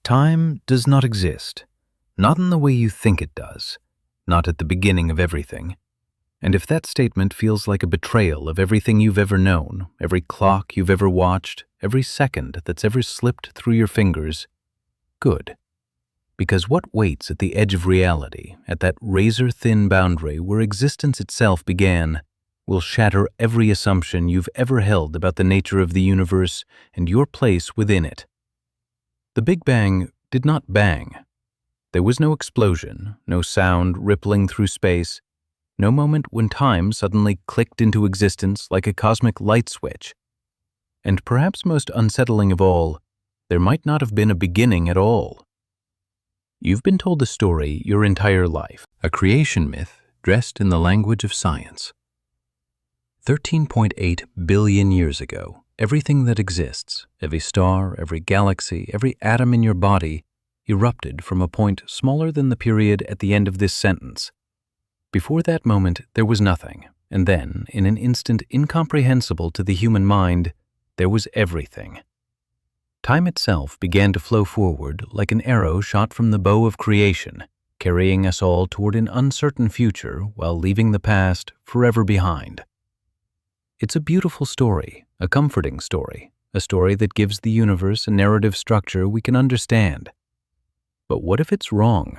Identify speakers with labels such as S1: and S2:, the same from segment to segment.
S1: Time does not exist, not in the way you think it does, not at the beginning of everything. And if that statement feels like a betrayal of everything you've ever known, every clock you've ever watched, every second that's ever slipped through your fingers, good. Because what waits at the edge of reality, at that razor-thin boundary where existence itself began, will shatter every assumption you've ever held about the nature of the universe and your place within it. The Big Bang did not bang. There was no explosion, no sound rippling through space, no moment when time suddenly clicked into existence like a cosmic light switch. And perhaps most unsettling of all, there might not have been a beginning at all. You've been told a story your entire life, a creation myth dressed in the language of science. 13.8 billion years ago, everything that exists, every star, every galaxy, every atom in your body, erupted from a point smaller than the period at the end of this sentence. Before that moment, there was nothing, and then, in an instant incomprehensible to the human mind, there was everything. Time itself began to flow forward like an arrow shot from the bow of creation, carrying us all toward an uncertain future while leaving the past forever behind. It's a beautiful story, a comforting story, a story that gives the universe a narrative structure we can understand. But what if it's wrong?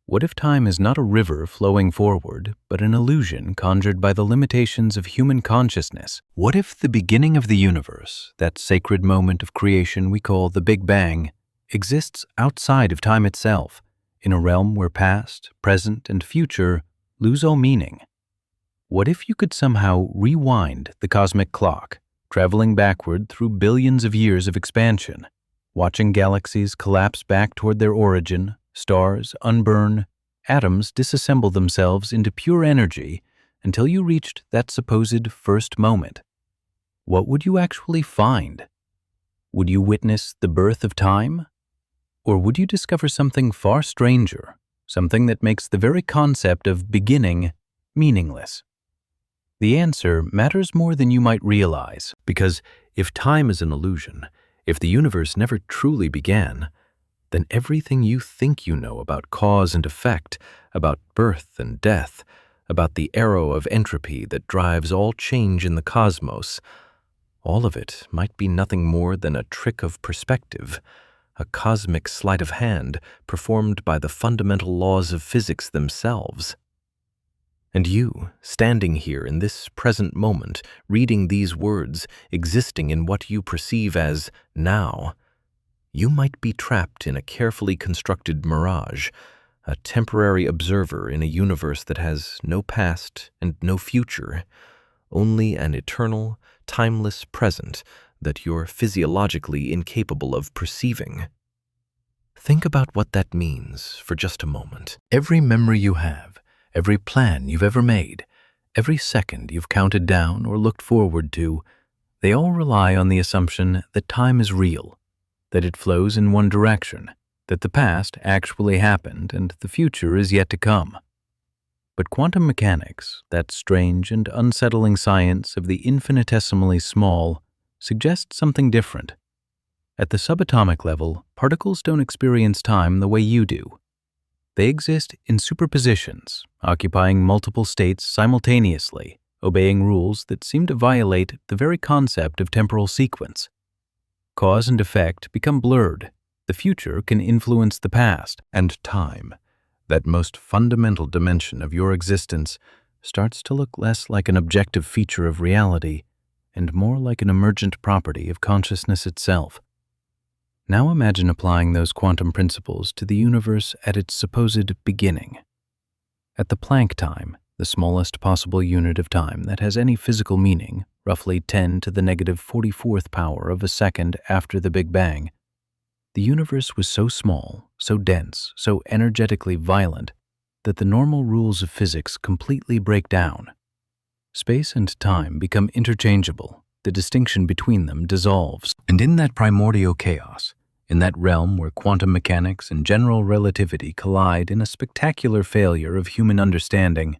S1: What if time is not a river flowing forward, but an illusion conjured by the limitations of human consciousness? What if the beginning of the universe, that sacred moment of creation we call the Big Bang, exists outside of time itself, in a realm where past, present, and future lose all meaning? What if you could somehow rewind the cosmic clock, traveling backward through billions of years of expansion, watching galaxies collapse back toward their origin, stars unburn, atoms disassemble themselves into pure energy until you reached that supposed first moment? What would you actually find? Would you witness the birth of time? Or would you discover something far stranger, something that makes the very concept of beginning meaningless? The answer matters more than you might realize, because if time is an illusion, if the universe never truly began, then everything you think you know about cause and effect, about birth and death, about the arrow of entropy that drives all change in the cosmos, all of it might be nothing more than a trick of perspective, a cosmic sleight of hand performed by the fundamental laws of physics themselves. And you, standing here in this present moment, reading these words, existing in what you perceive as now, you might be trapped in a carefully constructed mirage, a temporary observer in a universe that has no past and no future, only an eternal, timeless present that you're physiologically incapable of perceiving. Think about what that means for just a moment. Every memory you have, every plan you've ever made, every second you've counted down or looked forward to, they all rely on the assumption that time is real, that it flows in one direction, that the past actually happened and the future is yet to come. But quantum mechanics, that strange and unsettling science of the infinitesimally small, suggests something different. At the subatomic level, particles don't experience time the way you do. They exist in superpositions, occupying multiple states simultaneously, obeying rules that seem to violate the very concept of temporal sequence. Cause and effect become blurred. The future can influence the past, and time, that most fundamental dimension of your existence, starts to look less like an objective feature of reality and more like an emergent property of consciousness itself. Now imagine applying those quantum principles to the universe at its supposed beginning. At the Planck time, the smallest possible unit of time that has any physical meaning, roughly 10 to the negative 44th power of a second after the Big Bang, the universe was so small, so dense, so energetically violent, that the normal rules of physics completely break down. Space and time become interchangeable, the distinction between them dissolves, and in that primordial chaos, in that realm where quantum mechanics and general relativity collide in a spectacular failure of human understanding,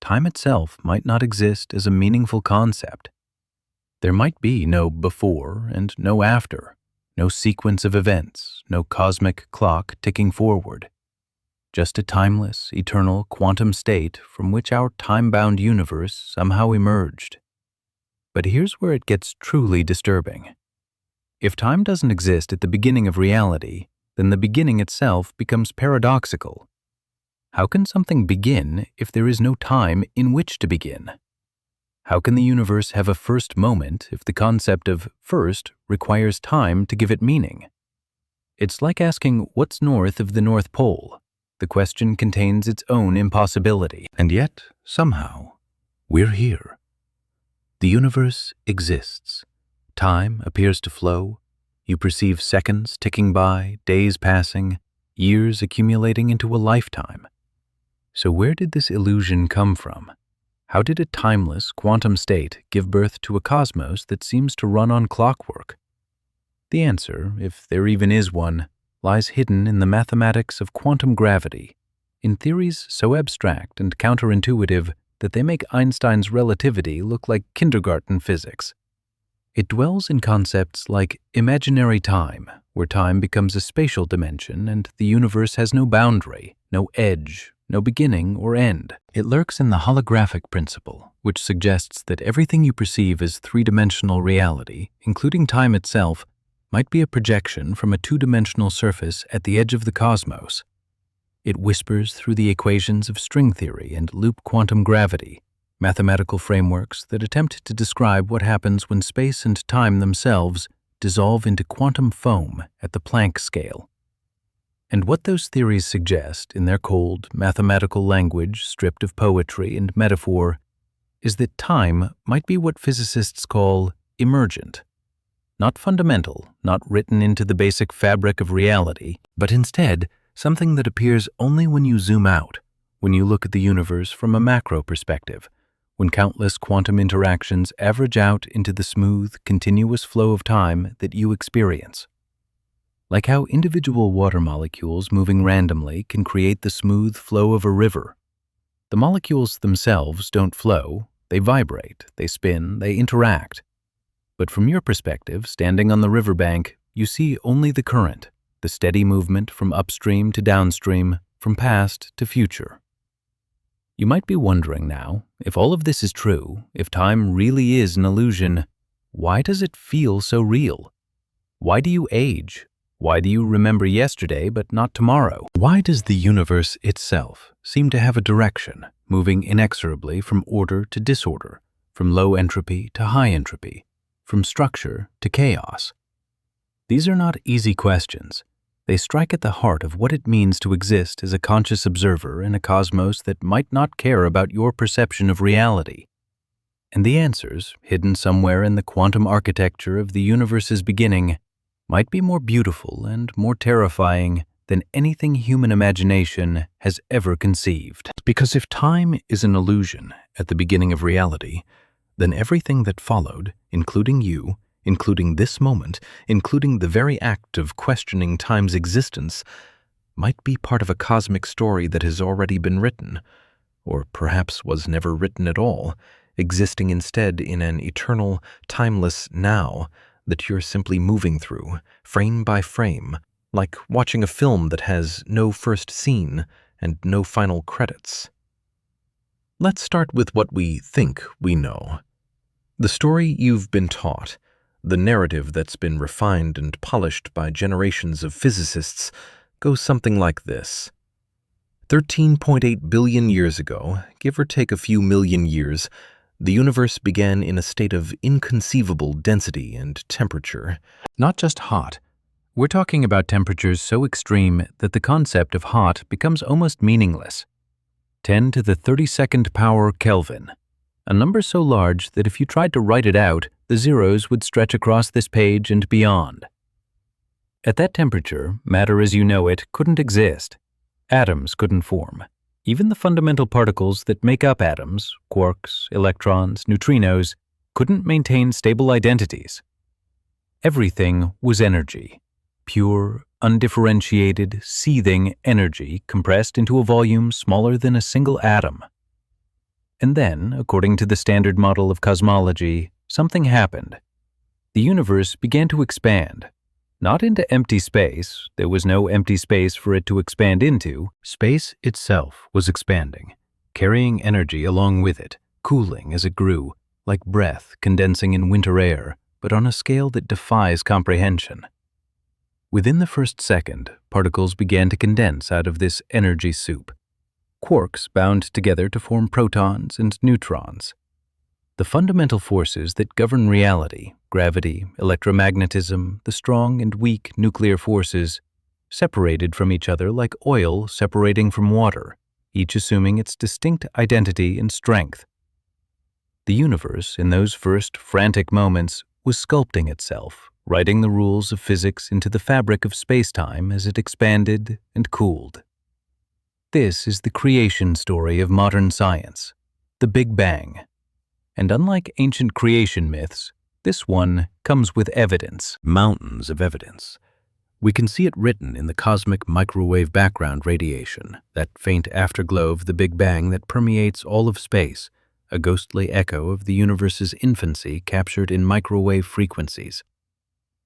S1: time itself might not exist as a meaningful concept. There might be no before and no after, No sequence of events, no cosmic clock ticking forward. Just a timeless, eternal quantum state from which our time-bound universe somehow emerged. But here's where it gets truly disturbing. If time doesn't exist at the beginning of reality, then the beginning itself becomes paradoxical. How can something begin if there is no time in which to begin? How can the universe have a first moment if the concept of first requires time to give it meaning? It's like asking what's north of the North Pole. The question contains its own impossibility. And yet, somehow, we're here. The universe exists. Time appears to flow. You perceive seconds ticking by, days passing, years accumulating into a lifetime. So where did this illusion come from? How did a timeless quantum state give birth to a cosmos that seems to run on clockwork? The answer, if there even is one, lies hidden in the mathematics of quantum gravity, in theories so abstract and counterintuitive that they make Einstein's relativity look like kindergarten physics. It dwells in concepts like imaginary time, where time becomes a spatial dimension and the universe has no boundary, no edge, no beginning or end. It lurks in the holographic principle, which suggests that everything you perceive as three-dimensional reality, including time itself, might be a projection from a two-dimensional surface at the edge of the cosmos. It whispers through the equations of string theory and loop quantum gravity, mathematical frameworks that attempt to describe what happens when space and time themselves dissolve into quantum foam at the Planck scale. And what those theories suggest in their cold, mathematical language stripped of poetry and metaphor is that time might be what physicists call emergent. Not fundamental, not written into the basic fabric of reality, but instead something that appears only when you zoom out, when you look at the universe from a macro perspective, when countless quantum interactions average out into the smooth, continuous flow of time that you experience. Like how individual water molecules moving randomly can create the smooth flow of a river. The molecules themselves don't flow, they vibrate, they spin, they interact. But from your perspective, standing on the riverbank, you see only the current, the steady movement from upstream to downstream, from past to future. You might be wondering now, if all of this is true, if time really is an illusion, why does it feel so real? Why do you age? Why do you remember yesterday but not tomorrow? Why does the universe itself seem to have a direction, moving inexorably from order to disorder, from low entropy to high entropy, from structure to chaos? These are not easy questions. They strike at the heart of what it means to exist as a conscious observer in a cosmos that might not care about your perception of reality. And the answers, hidden somewhere in the quantum architecture of the universe's beginning, might be more beautiful and more terrifying than anything human imagination has ever conceived. Because if time is an illusion at the beginning of reality, then everything that followed, including you, including this moment, including the very act of questioning time's existence, might be part of a cosmic story that has already been written, or perhaps was never written at all, existing instead in an eternal, timeless now that you're simply moving through, frame by frame, like watching a film that has no first scene and no final credits. Let's start with what we think we know. The story you've been taught, the narrative that's been refined and polished by generations of physicists, goes something like this. 13.8 billion years ago, give or take a few million years, the universe began in a state of inconceivable density and temperature. Not just hot. We're talking about temperatures so extreme that the concept of hot becomes almost meaningless. 10 to the 32nd power Kelvin. A number so large that if you tried to write it out, the zeros would stretch across this page and beyond. At that temperature, matter as you know it couldn't exist. Atoms couldn't form. Even the fundamental particles that make up atoms, quarks, electrons, neutrinos, couldn't maintain stable identities. Everything was energy. Pure, undifferentiated, seething energy compressed into a volume smaller than a single atom. And then, according to the standard model of cosmology, something happened. The universe began to expand. Not into empty space. There was no empty space for it to expand into. Space itself was expanding, carrying energy along with it, cooling as it grew, like breath condensing in winter air, but on a scale that defies comprehension. Within the first second, particles began to condense out of this energy soup. Quarks bound together to form protons and neutrons. The fundamental forces that govern reality, gravity, electromagnetism, the strong and weak nuclear forces, separated from each other like oil separating from water, each assuming its distinct identity and strength. The universe, in those first frantic moments, was sculpting itself, writing the rules of physics into the fabric of space-time as it expanded and cooled. This is the creation story of modern science, the Big Bang. And unlike ancient creation myths, this one comes with evidence, mountains of evidence. We can see it written in the cosmic microwave background radiation, that faint afterglow of the Big Bang that permeates all of space, a ghostly echo of the universe's infancy captured in microwave frequencies.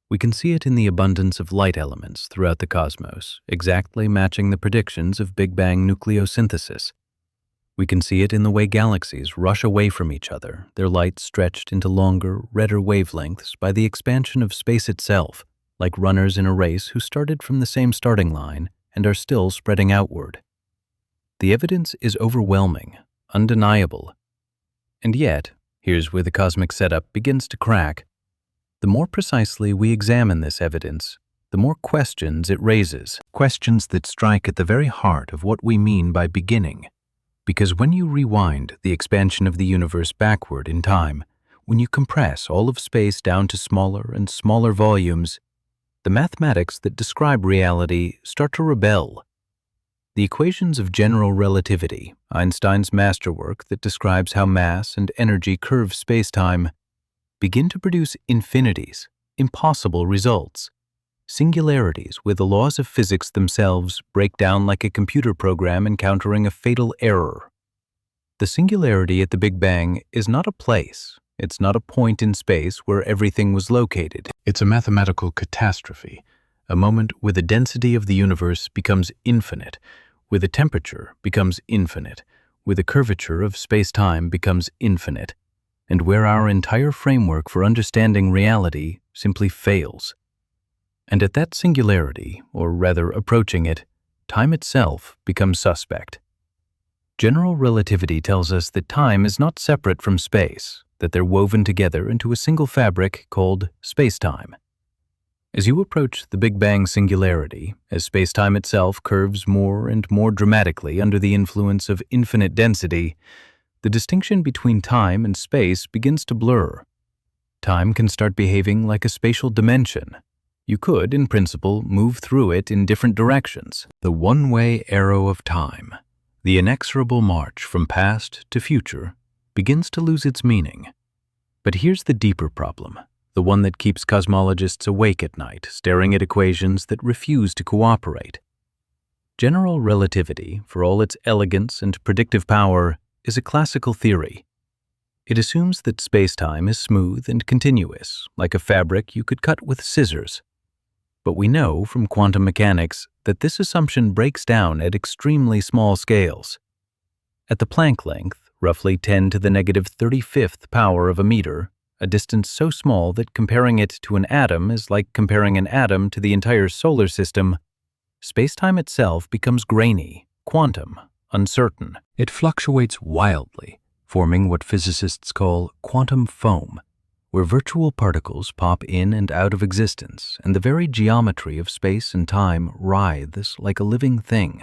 S1: We can see it in the abundance of light elements throughout the cosmos, exactly matching the predictions of Big Bang nucleosynthesis. We can see it in the way galaxies rush away from each other, their light stretched into longer, redder wavelengths by the expansion of space itself, like runners in a race who started from the same starting line and are still spreading outward. The evidence is overwhelming, undeniable. And yet, here's where the cosmic setup begins to crack. The more precisely we examine this evidence, the more questions it raises, questions that strike at the very heart of what we mean by beginning. Because when you rewind the expansion of the universe backward in time, when you compress all of space down to smaller and smaller volumes, the mathematics that describe reality start to rebel. The equations of general relativity, Einstein's masterwork that describes how mass and energy curve space-time, begin to produce infinities, impossible results, singularities where the laws of physics themselves break down like a computer program encountering a fatal error. The singularity at the Big Bang is not a place. It's not a point in space where everything was located. It's a mathematical catastrophe, a moment where the density of the universe becomes infinite, where the temperature becomes infinite, where the curvature of space-time becomes infinite, and where our entire framework for understanding reality simply fails. And at that singularity, or rather approaching it, time itself becomes suspect. General relativity tells us that time is not separate from space, that they're woven together into a single fabric called space-time. As you approach the Big Bang singularity, as space-time itself curves more and more dramatically under the influence of infinite density, the distinction between time and space begins to blur. Time can start behaving like a spatial dimension. You could, in principle, move through it in different directions. The one-way arrow of time, the inexorable march from past to future, begins to lose its meaning. But here's the deeper problem, the one that keeps cosmologists awake at night, staring at equations that refuse to cooperate. General relativity, for all its elegance and predictive power, is a classical theory. It assumes that space-time is smooth and continuous, like a fabric you could cut with scissors. But we know from quantum mechanics that this assumption breaks down at extremely small scales. At the Planck length, roughly 10 to the negative 35th power of a meter, a distance so small that comparing it to an atom is like comparing an atom to the entire solar system, space-time itself becomes grainy, quantum, uncertain. It fluctuates wildly, forming what physicists call quantum foam, where virtual particles pop in and out of existence, and the very geometry of space and time writhes like a living thing.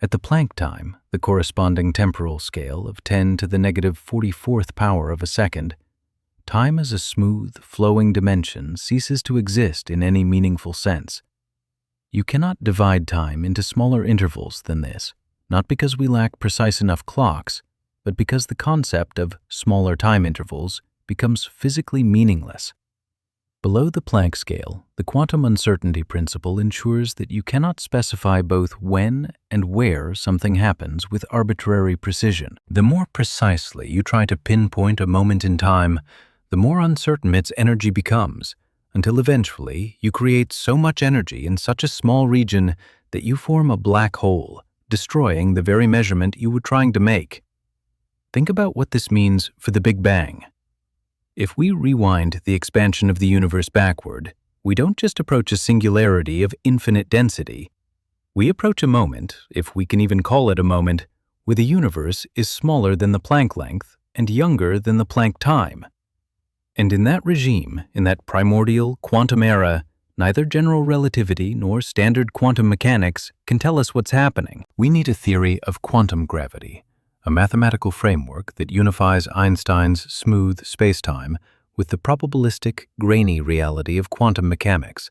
S1: At the Planck time, the corresponding temporal scale of 10 to the negative 44th power of a second, time as a smooth, flowing dimension ceases to exist in any meaningful sense. You cannot divide time into smaller intervals than this, not because we lack precise enough clocks, but because the concept of smaller time intervals becomes physically meaningless. Below the Planck scale, the quantum uncertainty principle ensures that you cannot specify both when and where something happens with arbitrary precision. The more precisely you try to pinpoint a moment in time, the more uncertain its energy becomes, until eventually you create so much energy in such a small region that you form a black hole, destroying the very measurement you were trying to make. Think about what this means for the Big Bang. If we rewind the expansion of the universe backward, we don't just approach a singularity of infinite density. We approach a moment, if we can even call it a moment, where the universe is smaller than the Planck length and younger than the Planck time. And in that regime, in that primordial quantum era, neither general relativity nor standard quantum mechanics can tell us what's happening. We need a theory of quantum gravity, a mathematical framework that unifies Einstein's smooth spacetime with the probabilistic, grainy reality of quantum mechanics.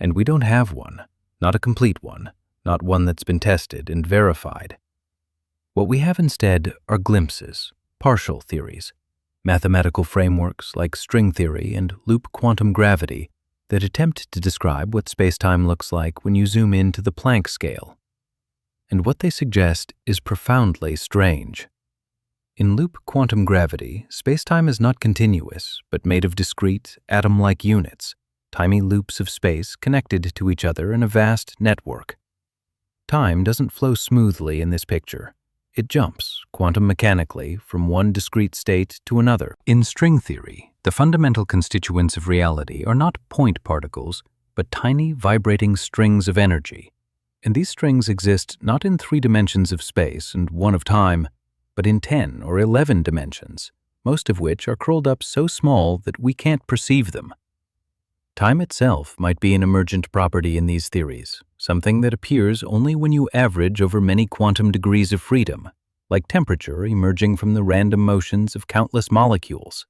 S1: And we don't have one, not a complete one, not one that's been tested and verified. What we have instead are glimpses, partial theories, mathematical frameworks like string theory and loop quantum gravity that attempt to describe what spacetime looks like when you zoom into the Planck scale. And what they suggest is profoundly strange. In loop quantum gravity, spacetime is not continuous, but made of discrete, atom-like units, tiny loops of space connected to each other in a vast network. Time doesn't flow smoothly in this picture. It jumps, quantum mechanically, from one discrete state to another. In string theory, the fundamental constituents of reality are not point particles, but tiny vibrating strings of energy. And these strings exist not in 3 dimensions of space and 1 of time, but in 10 or 11 dimensions, most of which are curled up so small that we can't perceive them. Time itself might be an emergent property in these theories, something that appears only when you average over many quantum degrees of freedom, like temperature emerging from the random motions of countless molecules.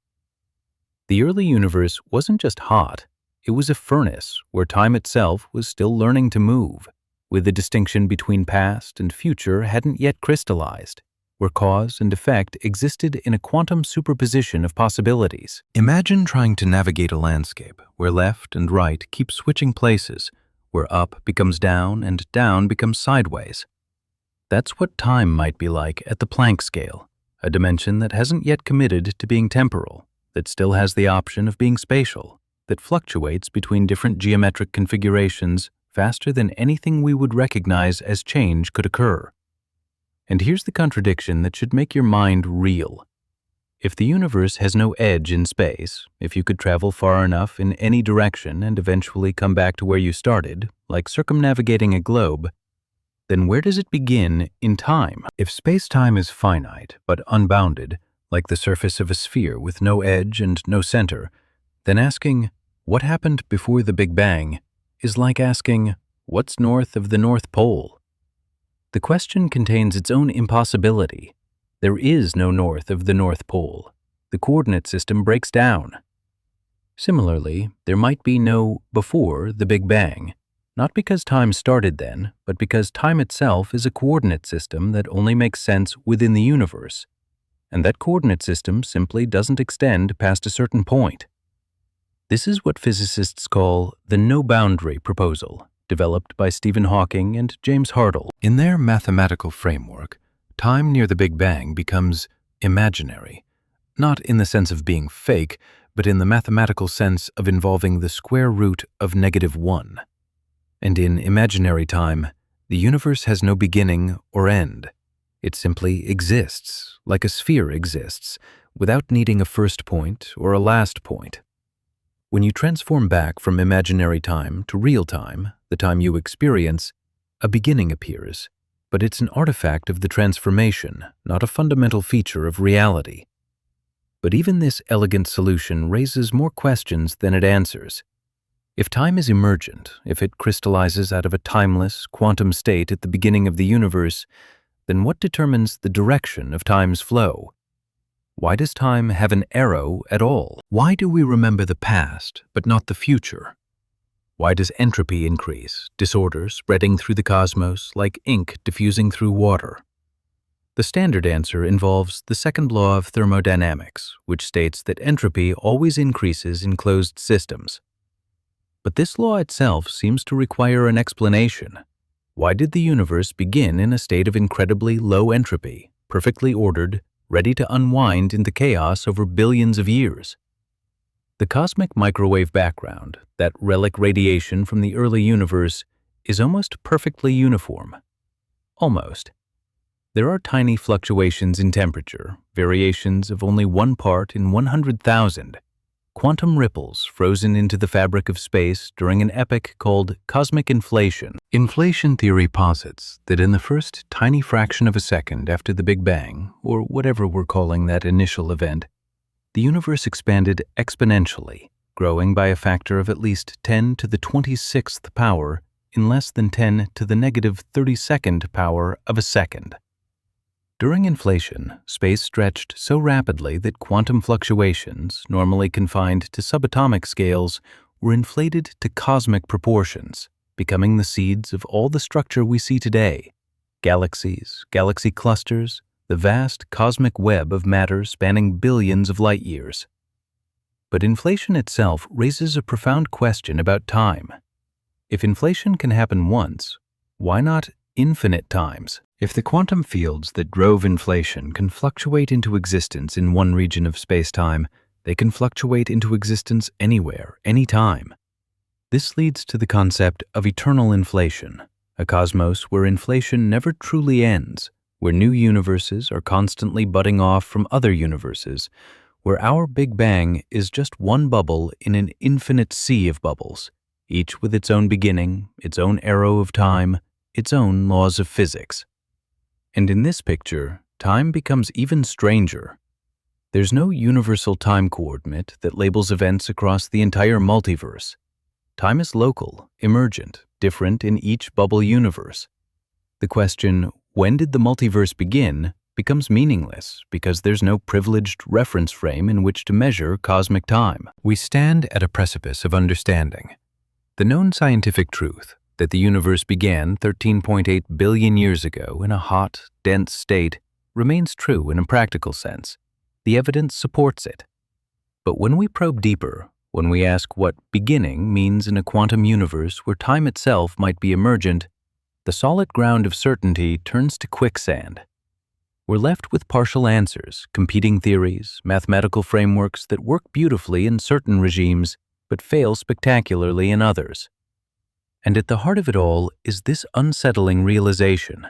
S1: The early universe wasn't just hot, it was a furnace where time itself was still learning to move, with the distinction between past and future hadn't yet crystallized, where cause and effect existed in a quantum superposition of possibilities. Imagine trying to navigate a landscape where left and right keep switching places, where up becomes down and down becomes sideways. That's what time might be like at the Planck scale, a dimension that hasn't yet committed to being temporal, that still has the option of being spatial, that fluctuates between different geometric configurations faster than anything we would recognize as change could occur. And here's the contradiction that should make your mind reel. If the universe has no edge in space, if you could travel far enough in any direction and eventually come back to where you started, like circumnavigating a globe, then where does it begin in time? If space-time is finite but unbounded, like the surface of a sphere with no edge and no center, then asking, what happened before the Big Bang, is like asking, what's north of the North Pole? The question contains its own impossibility. There is no north of the North Pole. The coordinate system breaks down. Similarly, there might be no before the Big Bang, not because time started then, but because time itself is a coordinate system that only makes sense within the universe, and that coordinate system simply doesn't extend past a certain point. This is what physicists call the no-boundary proposal, developed by Stephen Hawking and James Hartle. In their mathematical framework, time near the Big Bang becomes imaginary, not in the sense of being fake, but in the mathematical sense of involving the square root of -1. And in imaginary time, the universe has no beginning or end. It simply exists, like a sphere exists, without needing a first point or a last point. When you transform back from imaginary time to real time, the time you experience, a beginning appears, but it's an artifact of the transformation, not a fundamental feature of reality. But even this elegant solution raises more questions than it answers. If time is emergent, if it crystallizes out of a timeless, quantum state at the beginning of the universe, then what determines the direction of time's flow? Why does time have an arrow at all? Why do we remember the past, but not the future? Why does entropy increase, disorder spreading through the cosmos like ink diffusing through water? The standard answer involves the second law of thermodynamics, which states that entropy always increases in closed systems. But this law itself seems to require an explanation. Why did the universe begin in a state of incredibly low entropy, perfectly ordered, ready to unwind into chaos over billions of years? The cosmic microwave background, that relic radiation from the early universe, is almost perfectly uniform. Almost. There are tiny fluctuations in temperature, variations of only 1 part in 100,000, quantum ripples frozen into the fabric of space during an epoch called cosmic inflation. Inflation theory posits that in the first tiny fraction of a second after the Big Bang, or whatever we're calling that initial event, the universe expanded exponentially, growing by a factor of at least 10 to the 26th power in less than 10 to the negative 32nd power of a second. During inflation, space stretched so rapidly that quantum fluctuations, normally confined to subatomic scales, were inflated to cosmic proportions, becoming the seeds of all the structure we see today: galaxies, galaxy clusters, the vast cosmic web of matter spanning billions of light years. But inflation itself raises a profound question about time. If inflation can happen once, why not infinite times? If the quantum fields that drove inflation can fluctuate into existence in one region of space-time, they can fluctuate into existence anywhere, anytime. This leads to the concept of eternal inflation, a cosmos where inflation never truly ends, where new universes are constantly budding off from other universes, where our Big Bang is just one bubble in an infinite sea of bubbles, each with its own beginning, its own arrow of time, its own laws of physics. And in this picture, time becomes even stranger. There's no universal time coordinate that labels events across the entire multiverse. Time is local, emergent, different in each bubble universe. The question, when did the multiverse begin, becomes meaningless because there's no privileged reference frame in which to measure cosmic time. We stand at a precipice of understanding. The known scientific truth that the universe began 13.8 billion years ago in a hot, dense state remains true in a practical sense. The evidence supports it. But when we probe deeper, when we ask what beginning means in a quantum universe where time itself might be emergent, the solid ground of certainty turns to quicksand. We're left with partial answers, competing theories, mathematical frameworks that work beautifully in certain regimes but fail spectacularly in others. And at the heart of it all is this unsettling realization.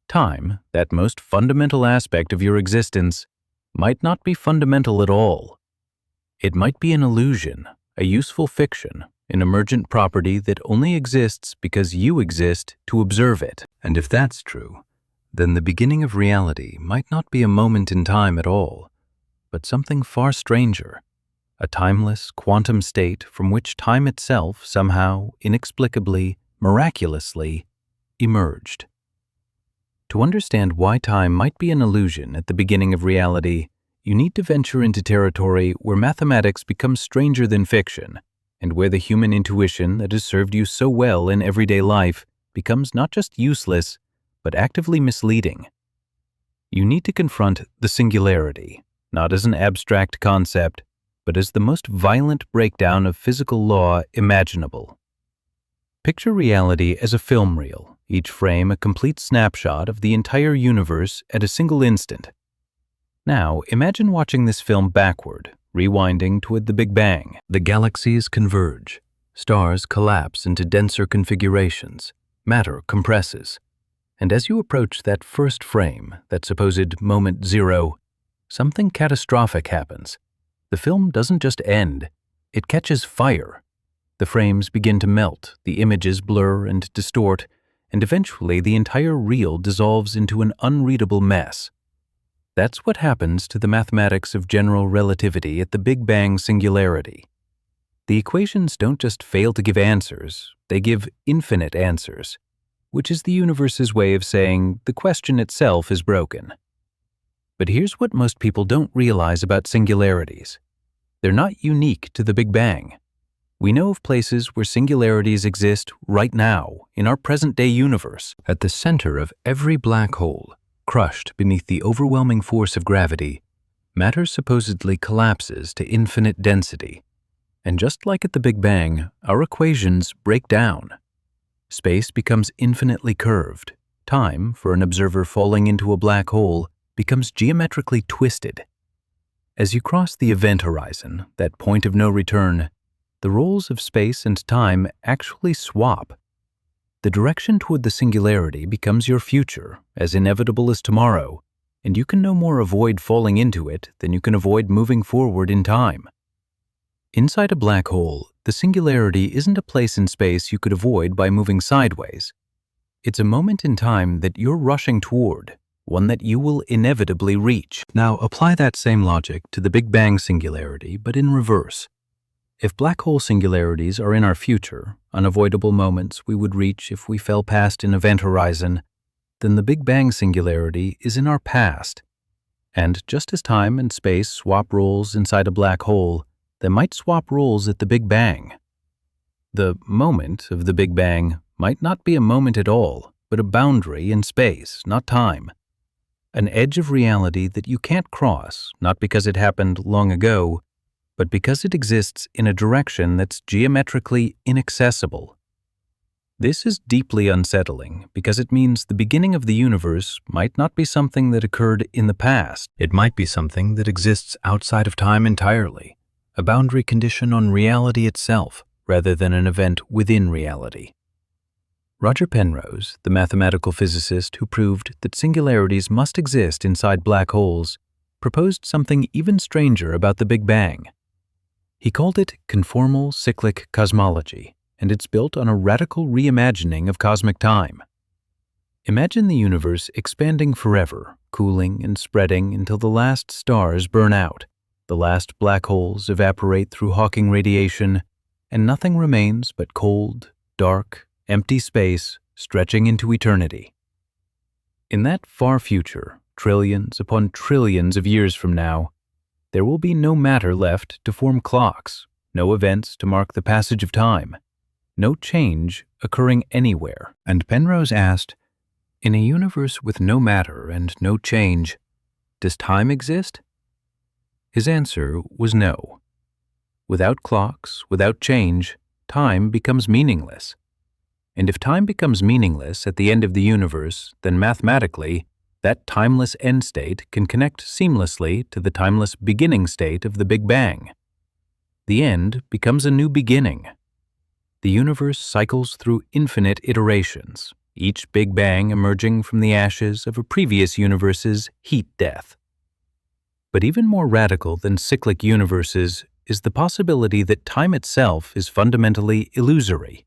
S1: Time, that most fundamental aspect of your existence, might not be fundamental at all. It might be an illusion, a useful fiction, an emergent property that only exists because you exist to observe it. And if that's true, then the beginning of reality might not be a moment in time at all, but something far stranger. A timeless quantum state from which time itself somehow, inexplicably, miraculously, emerged. To understand why time might be an illusion at the beginning of reality, you need to venture into territory where mathematics becomes stranger than fiction, and where the human intuition that has served you so well in everyday life becomes not just useless, but actively misleading. You need to confront the singularity, not as an abstract concept, but as the most violent breakdown of physical law imaginable. Picture reality as a film reel, each frame a complete snapshot of the entire universe at a single instant. Now, imagine watching this film backward, rewinding toward the Big Bang. The galaxies converge, stars collapse into denser configurations, matter compresses. And as you approach that first frame, that supposed moment zero, something catastrophic happens. The film doesn't just end, it catches fire. The frames begin to melt, the images blur and distort, and eventually the entire reel dissolves into an unreadable mess. That's what happens to the mathematics of general relativity at the Big Bang singularity. The equations don't just fail to give answers, they give infinite answers, which is the universe's way of saying the question itself is broken. But here's what most people don't realize about singularities. They're not unique to the Big Bang. We know of places where singularities exist right now in our present-day universe. At the center of every black hole, crushed beneath the overwhelming force of gravity, matter supposedly collapses to infinite density. And just like at the Big Bang, our equations break down. Space becomes infinitely curved. Time, for an observer falling into a black hole, becomes geometrically twisted. As you cross the event horizon, that point of no return, the roles of space and time actually swap. The direction toward the singularity becomes your future, as inevitable as tomorrow, and you can no more avoid falling into it than you can avoid moving forward in time. Inside a black hole, the singularity isn't a place in space you could avoid by moving sideways. It's a moment in time that you're rushing toward, one that you will inevitably reach. Now apply that same logic to the Big Bang singularity, but in reverse. If black hole singularities are in our future, unavoidable moments we would reach if we fell past an event horizon, then the Big Bang singularity is in our past. And just as time and space swap roles inside a black hole, they might swap roles at the Big Bang. The moment of the Big Bang might not be a moment at all, but a boundary in space, not time. An edge of reality that you can't cross, not because it happened long ago, but because it exists in a direction that's geometrically inaccessible. This is deeply unsettling because it means the beginning of the universe might not be something that occurred in the past. It might be something that exists outside of time entirely, a boundary condition on reality itself rather than an event within reality. Roger Penrose, the mathematical physicist who proved that singularities must exist inside black holes, proposed something even stranger about the Big Bang. He called it conformal cyclic cosmology, and it's built on a radical reimagining of cosmic time. Imagine the universe expanding forever, cooling and spreading until the last stars burn out, the last black holes evaporate through Hawking radiation, and nothing remains but cold, dark, empty space stretching into eternity. In that far future, trillions upon trillions of years from now, there will be no matter left to form clocks, no events to mark the passage of time, no change occurring anywhere. And Penrose asked, in a universe with no matter and no change, does time exist? His answer was no. Without clocks, without change, time becomes meaningless. And if time becomes meaningless at the end of the universe, then mathematically, that timeless end state can connect seamlessly to the timeless beginning state of the Big Bang. The end becomes a new beginning. The universe cycles through infinite iterations, each Big Bang emerging from the ashes of a previous universe's heat death. But even more radical than cyclic universes is the possibility that time itself is fundamentally illusory,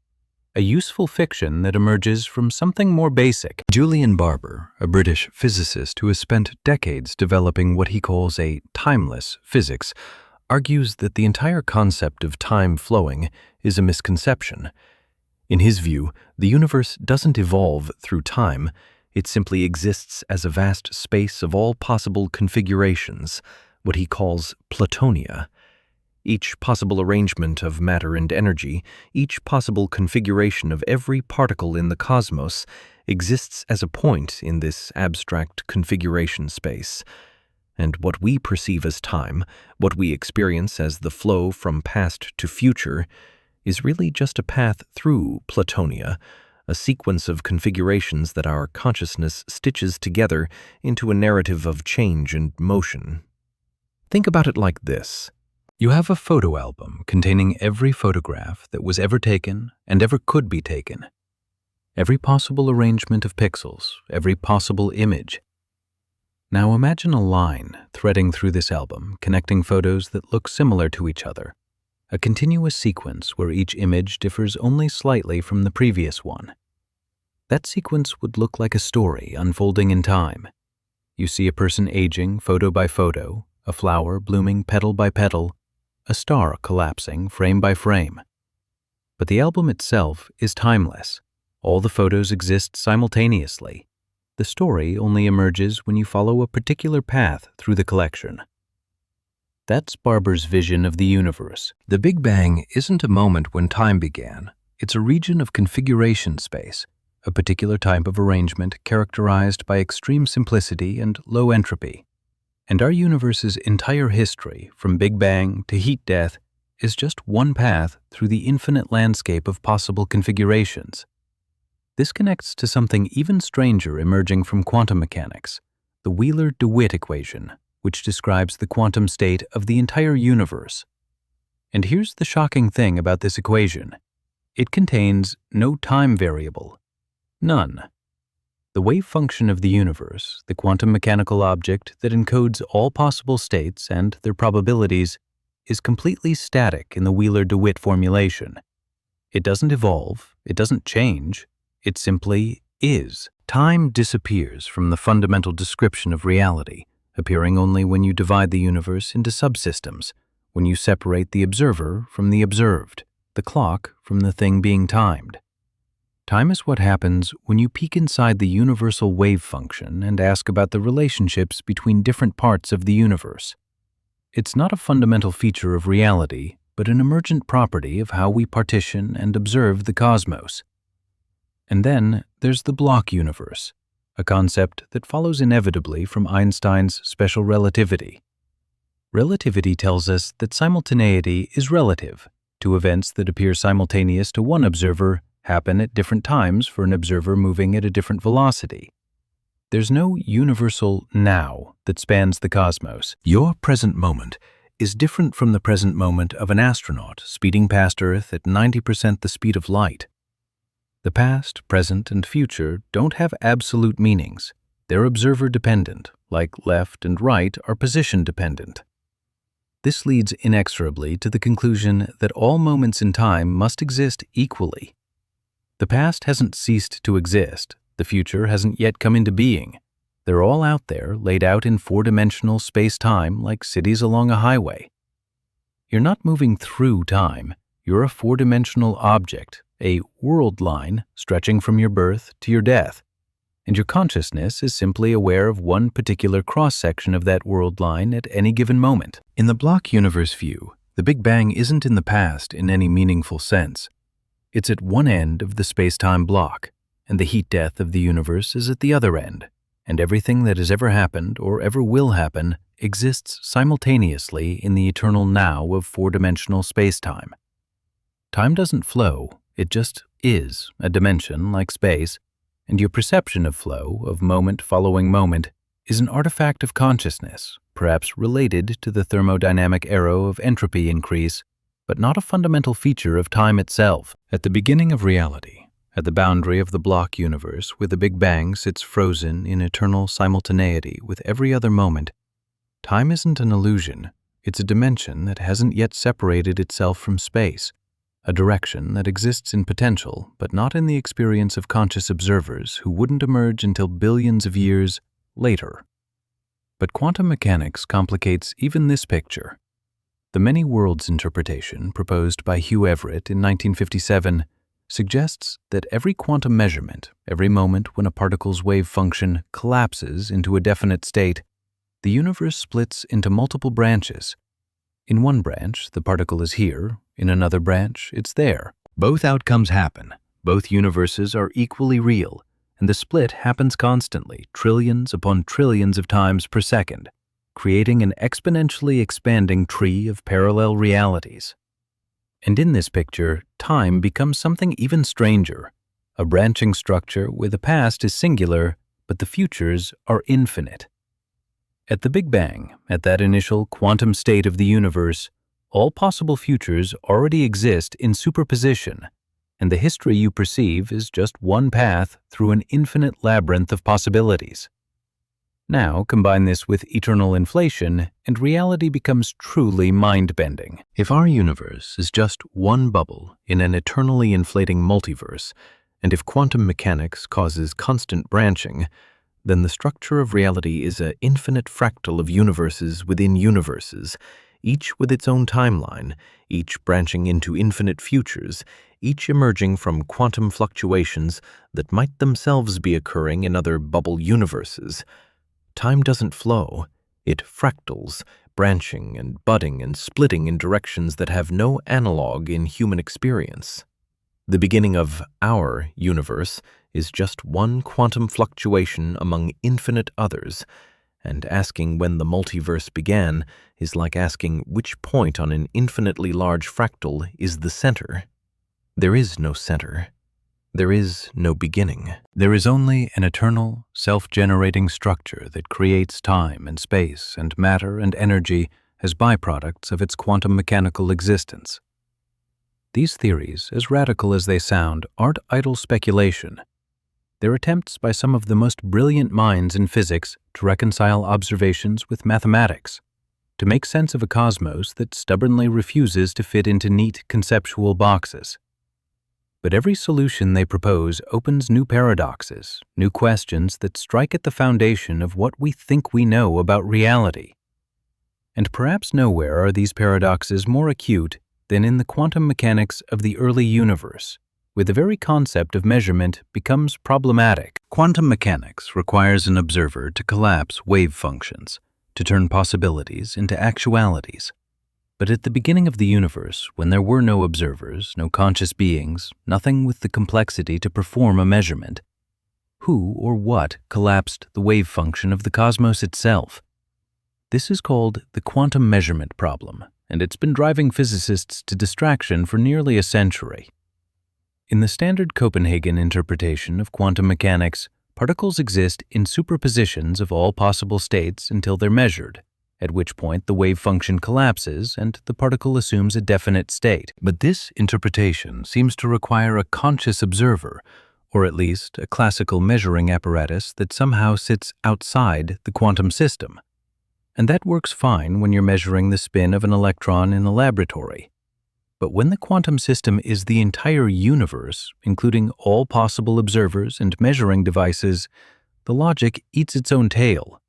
S1: a useful fiction that emerges from something more basic. Julian Barber, a British physicist who has spent decades developing what he calls a timeless physics, argues that the entire concept of time flowing is a misconception. In his view, the universe doesn't evolve through time, it simply exists as a vast space of all possible configurations, what he calls Platonia. Each possible arrangement of matter and energy, each possible configuration of every particle in the cosmos exists as a point in this abstract configuration space. And what we perceive as time, what we experience as the flow from past to future, is really just a path through Platonia, a sequence of configurations that our consciousness stitches together into a narrative of change and motion. Think about it like this. You have a photo album containing every photograph that was ever taken and ever could be taken. Every possible arrangement of pixels, every possible image. Now imagine a line threading through this album, connecting photos that look similar to each other, a continuous sequence where each image differs only slightly from the previous one. That sequence would look like a story unfolding in time. You see a person aging photo by photo, a flower blooming petal by petal, a star collapsing frame by frame. But the album itself is timeless. All the photos exist simultaneously. The story only emerges when you follow a particular path through the collection. That's Barber's vision of the universe. The Big Bang isn't a moment when time began. It's a region of configuration space, a particular type of arrangement characterized by extreme simplicity and low entropy. And our universe's entire history, from Big Bang to heat death, is just one path through the infinite landscape of possible configurations. This connects to something even stranger emerging from quantum mechanics, the Wheeler-DeWitt equation, which describes the quantum state of the entire universe. And here's the shocking thing about this equation. It contains no time variable. None. The wave function of the universe, the quantum mechanical object that encodes all possible states and their probabilities, is completely static in the Wheeler-DeWitt formulation. It doesn't evolve, it doesn't change, it simply is. Time disappears from the fundamental description of reality, appearing only when you divide the universe into subsystems, when you separate the observer from the observed, the clock from the thing being timed. Time is what happens when you peek inside the universal wave function and ask about the relationships between different parts of the universe. It's not a fundamental feature of reality, but an emergent property of how we partition and observe the cosmos. And then there's the block universe, a concept that follows inevitably from Einstein's special relativity. Relativity tells us that simultaneity is relative to events that appear simultaneous to one observer happen at different times for an observer moving at a different velocity. There's no universal now that spans the cosmos. Your present moment is different from the present moment of an astronaut speeding past Earth at 90% the speed of light. The past, present, and future don't have absolute meanings. They're observer-dependent, like left and right are position-dependent. This leads inexorably to the conclusion that all moments in time must exist equally. The past hasn't ceased to exist. The future hasn't yet come into being. They're all out there, laid out in four-dimensional space-time like cities along a highway. You're not moving through time. You're a four-dimensional object, a world line stretching from your birth to your death. And your consciousness is simply aware of one particular cross-section of that world line at any given moment. In the block universe view, the Big Bang isn't in the past in any meaningful sense. It's at one end of the space-time block, and the heat death of the universe is at the other end, and everything that has ever happened or ever will happen exists simultaneously in the eternal now of four-dimensional space-time. Time doesn't flow, it just is a dimension like space, and your perception of flow, of moment following moment, is an artifact of consciousness, perhaps related to the thermodynamic arrow of entropy increase, but not a fundamental feature of time itself. At the beginning of reality, at the boundary of the block universe where the Big Bang sits frozen in eternal simultaneity with every other moment, time isn't an illusion, it's a dimension that hasn't yet separated itself from space, a direction that exists in potential but not in the experience of conscious observers who wouldn't emerge until billions of years later. But quantum mechanics complicates even this picture. The many worlds interpretation proposed by Hugh Everett in 1957 suggests that every quantum measurement, every moment when a particle's wave function collapses into a definite state, the universe splits into multiple branches. In one branch, the particle is here. In another branch, it's there. Both outcomes happen. Both universes are equally real, and the split happens constantly, trillions upon trillions of times per second, creating an exponentially expanding tree of parallel realities. And in this picture, time becomes something even stranger, a branching structure where the past is singular, but the futures are infinite. At the Big Bang, at that initial quantum state of the universe, all possible futures already exist in superposition, and the history you perceive is just one path through an infinite labyrinth of possibilities. Now combine this with eternal inflation, and reality becomes truly mind-bending. If our universe is just one bubble in an eternally inflating multiverse, and if quantum mechanics causes constant branching, then the structure of reality is an infinite fractal of universes within universes, each with its own timeline, each branching into infinite futures, each emerging from quantum fluctuations that might themselves be occurring in other bubble universes. Time doesn't flow, it fractals, branching and budding and splitting in directions that have no analog in human experience. The beginning of our universe is just one quantum fluctuation among infinite others, and asking when the multiverse began is like asking which point on an infinitely large fractal is the center. There is no center. There is no beginning. There is only an eternal, self-generating structure that creates time and space and matter and energy as byproducts of its quantum mechanical existence. These theories, as radical as they sound, aren't idle speculation. They're attempts by some of the most brilliant minds in physics to reconcile observations with mathematics, to make sense of a cosmos that stubbornly refuses to fit into neat conceptual boxes. But every solution they propose opens new paradoxes, new questions that strike at the foundation of what we think we know about reality. And perhaps nowhere are these paradoxes more acute than in the quantum mechanics of the early universe, where the very concept of measurement becomes problematic. Quantum mechanics requires an observer to collapse wave functions, to turn possibilities into actualities. But at the beginning of the universe, when there were no observers, no conscious beings, nothing with the complexity to perform a measurement, who or what collapsed the wave function of the cosmos itself? This is called the quantum measurement problem, and it's been driving physicists to distraction for nearly a century. In the standard Copenhagen interpretation of quantum mechanics, particles exist in superpositions of all possible states until they're measured, at which point the wave function collapses and the particle assumes a definite state. But this interpretation seems to require a conscious observer, or at least a classical measuring apparatus that somehow sits outside the quantum system. And that works fine when you're measuring the spin of an electron in a laboratory. But when the quantum system is the entire universe, including all possible observers and measuring devices, the logic eats its own tail.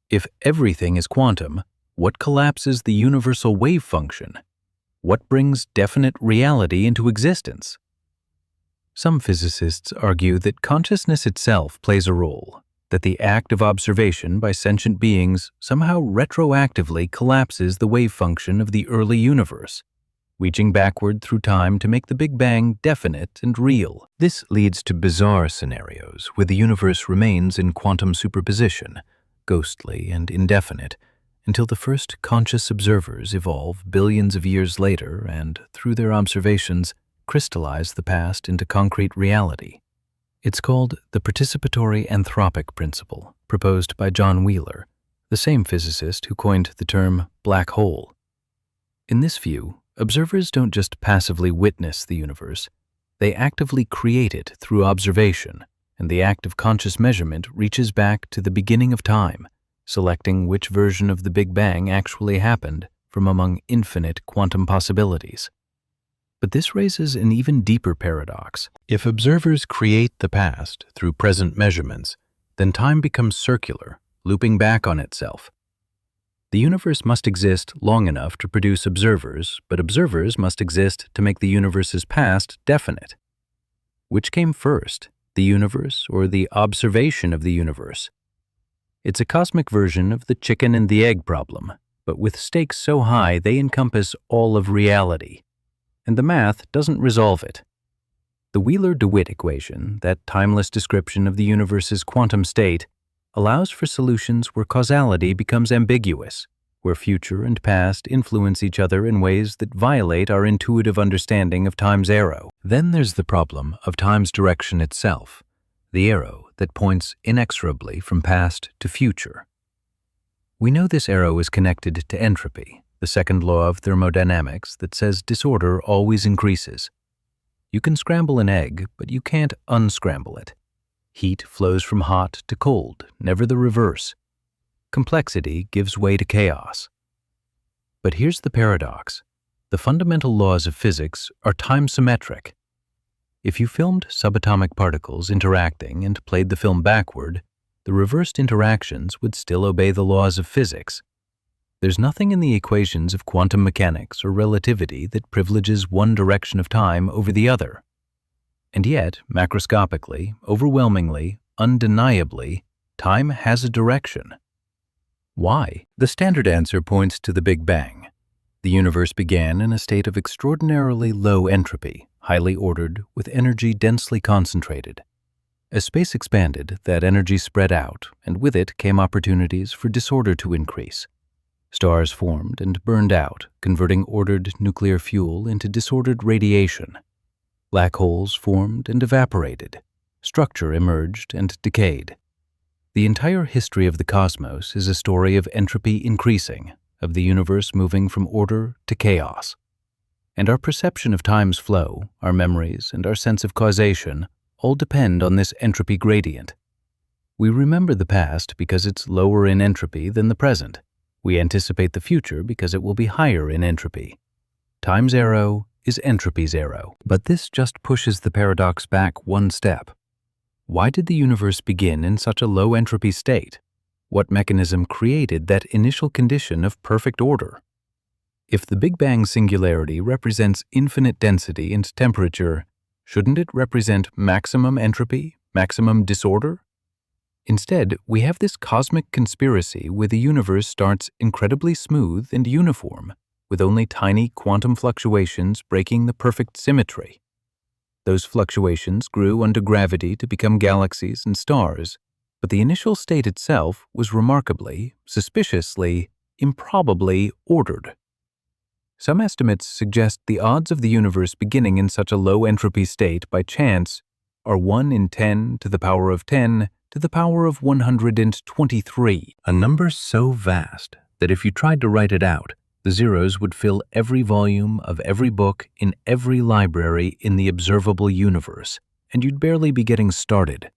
S1: If everything is quantum, what collapses the universal wave function? What brings definite reality into existence? Some physicists argue that consciousness itself plays a role, that the act of observation by sentient beings somehow retroactively collapses the wave function of the early universe, reaching backward through time to make the Big Bang definite and real. This leads to bizarre scenarios where the universe remains in quantum superposition, ghostly and indefinite, until the first conscious observers evolve billions of years later and, through their observations, crystallize the past into concrete reality. It's called the participatory anthropic principle, proposed by John Wheeler, the same physicist who coined the term black hole. In this view, observers don't just passively witness the universe, they actively create it through observation, and the act of conscious measurement reaches back to the beginning of time, selecting which version of the Big Bang actually happened from among infinite quantum possibilities. But this raises an even deeper paradox. If observers create the past through present measurements, then time becomes circular, looping back on itself. The universe must exist long enough to produce observers, but observers must exist to make the universe's past definite. Which came first, the universe or the observation of the universe? It's a cosmic version of the chicken and the egg problem, but with stakes so high they encompass all of reality. And the math doesn't resolve it. The Wheeler-DeWitt equation, that timeless description of the universe's quantum state, allows for solutions where causality becomes ambiguous, where future and past influence each other in ways that violate our intuitive understanding of time's arrow. Then there's the problem of time's direction itself, the arrow that points inexorably from past to future. We know this arrow is connected to entropy, the second law of thermodynamics that says disorder always increases. You can scramble an egg, but you can't unscramble it. Heat flows from hot to cold, never the reverse. Complexity gives way to chaos. But here's the paradox. The fundamental laws of physics are time-symmetric. If you filmed subatomic particles interacting and played the film backward, the reversed interactions would still obey the laws of physics. There's nothing in the equations of quantum mechanics or relativity that privileges one direction of time over the other. And yet, macroscopically, overwhelmingly, undeniably, time has a direction. Why? The standard answer points to the Big Bang. The universe began in a state of extraordinarily low entropy, highly ordered, with energy densely concentrated. As space expanded, that energy spread out, and with it came opportunities for disorder to increase. Stars formed and burned out, converting ordered nuclear fuel into disordered radiation. Black holes formed and evaporated. Structure emerged and decayed. The entire history of the cosmos is a story of entropy increasing, of the universe moving from order to chaos. And our perception of time's flow, our memories, and our sense of causation all depend on this entropy gradient. We remember the past because it's lower in entropy than the present. We anticipate the future because it will be higher in entropy. Time's arrow is entropy's arrow. But this just pushes the paradox back one step. Why did the universe begin in such a low entropy state? What mechanism created that initial condition of perfect order? If the Big Bang singularity represents infinite density and temperature, shouldn't it represent maximum entropy, maximum disorder? Instead, we have this cosmic conspiracy where the universe starts incredibly smooth and uniform, with only tiny quantum fluctuations breaking the perfect symmetry. Those fluctuations grew under gravity to become galaxies and stars, but the initial state itself was remarkably, suspiciously, improbably ordered. Some estimates suggest the odds of the universe beginning in such a low entropy state by chance are 1 in 10 to the power of 10 to the power of 123, a number so vast that if you tried to write it out, the zeros would fill every volume of every book in every library in the observable universe, and you'd barely be getting started.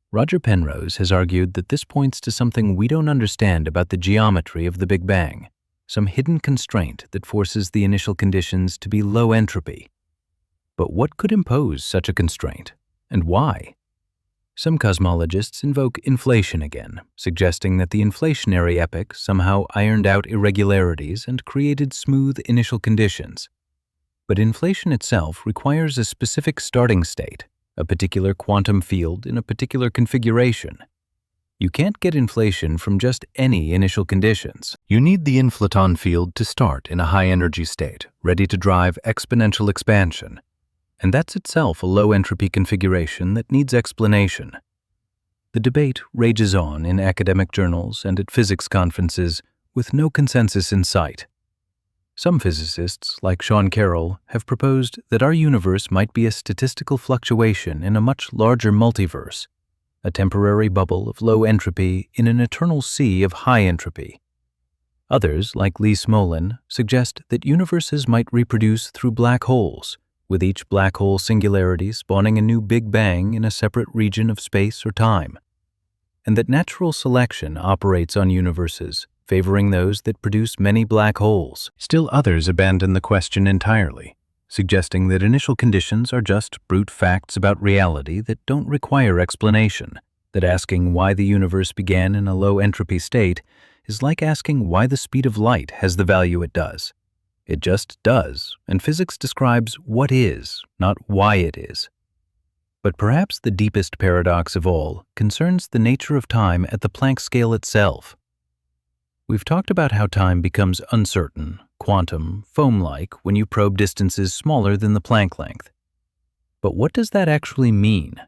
S1: Roger Penrose has argued that this points to something we don't understand about the geometry of the Big Bang, some hidden constraint that forces the initial conditions to be low entropy. But what could impose such a constraint, and why? Some cosmologists invoke inflation again, suggesting that the inflationary epoch somehow ironed out irregularities and created smooth initial conditions. But inflation itself requires a specific starting state, a particular quantum field in a particular configuration. You can't get inflation from just any initial conditions. You need the inflaton field to start in a high-energy state, ready to drive exponential expansion. And that's itself a low-entropy configuration that needs explanation. The debate rages on in academic journals and at physics conferences with no consensus in sight. Some physicists, like Sean Carroll, have proposed that our universe might be a statistical fluctuation in a much larger multiverse, a temporary bubble of low entropy in an eternal sea of high entropy. Others, like Lee Smolin, suggest that universes might reproduce through black holes, with each black hole singularity spawning a new Big Bang in a separate region of space or time, and that natural selection operates on universes, favoring those that produce many black holes. Still others abandon the question entirely, suggesting that initial conditions are just brute facts about reality that don't require explanation, that asking why the universe began in a low entropy state is like asking why the speed of light has the value it does. It just does, and physics describes what is, not why it is. But perhaps the deepest paradox of all concerns the nature of time at the Planck scale itself. We've talked about how time becomes uncertain, quantum, foam-like when you probe distances smaller than the Planck length. But what does that actually mean?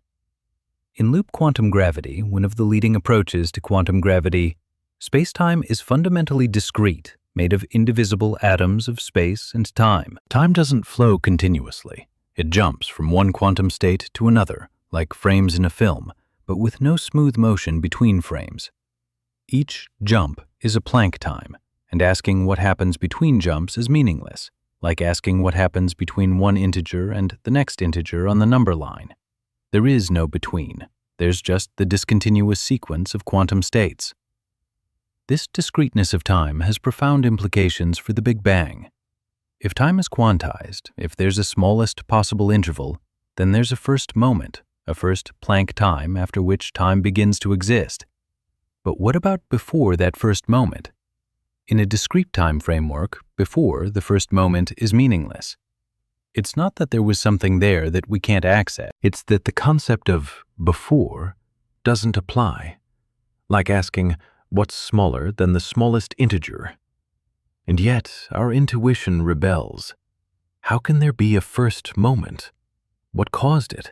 S1: In loop quantum gravity, one of the leading approaches to quantum gravity, space-time is fundamentally discrete, made of indivisible atoms of space and time. Time doesn't flow continuously. It jumps from one quantum state to another, like frames in a film, but with no smooth motion between frames. Each jump is a Planck time, and asking what happens between jumps is meaningless, like asking what happens between one integer and the next integer on the number line. There is no between. There's just the discontinuous sequence of quantum states. This discreteness of time has profound implications for the Big Bang. If time is quantized, if there's a smallest possible interval, then there's a first moment, a first Planck time after which time begins to exist. But what about before that first moment? In a discrete time framework, before the first moment is meaningless. It's not that there was something there that we can't access. It's that the concept of before doesn't apply. Like asking, what's smaller than the smallest integer? And yet, our intuition rebels. How can there be a first moment? What caused it?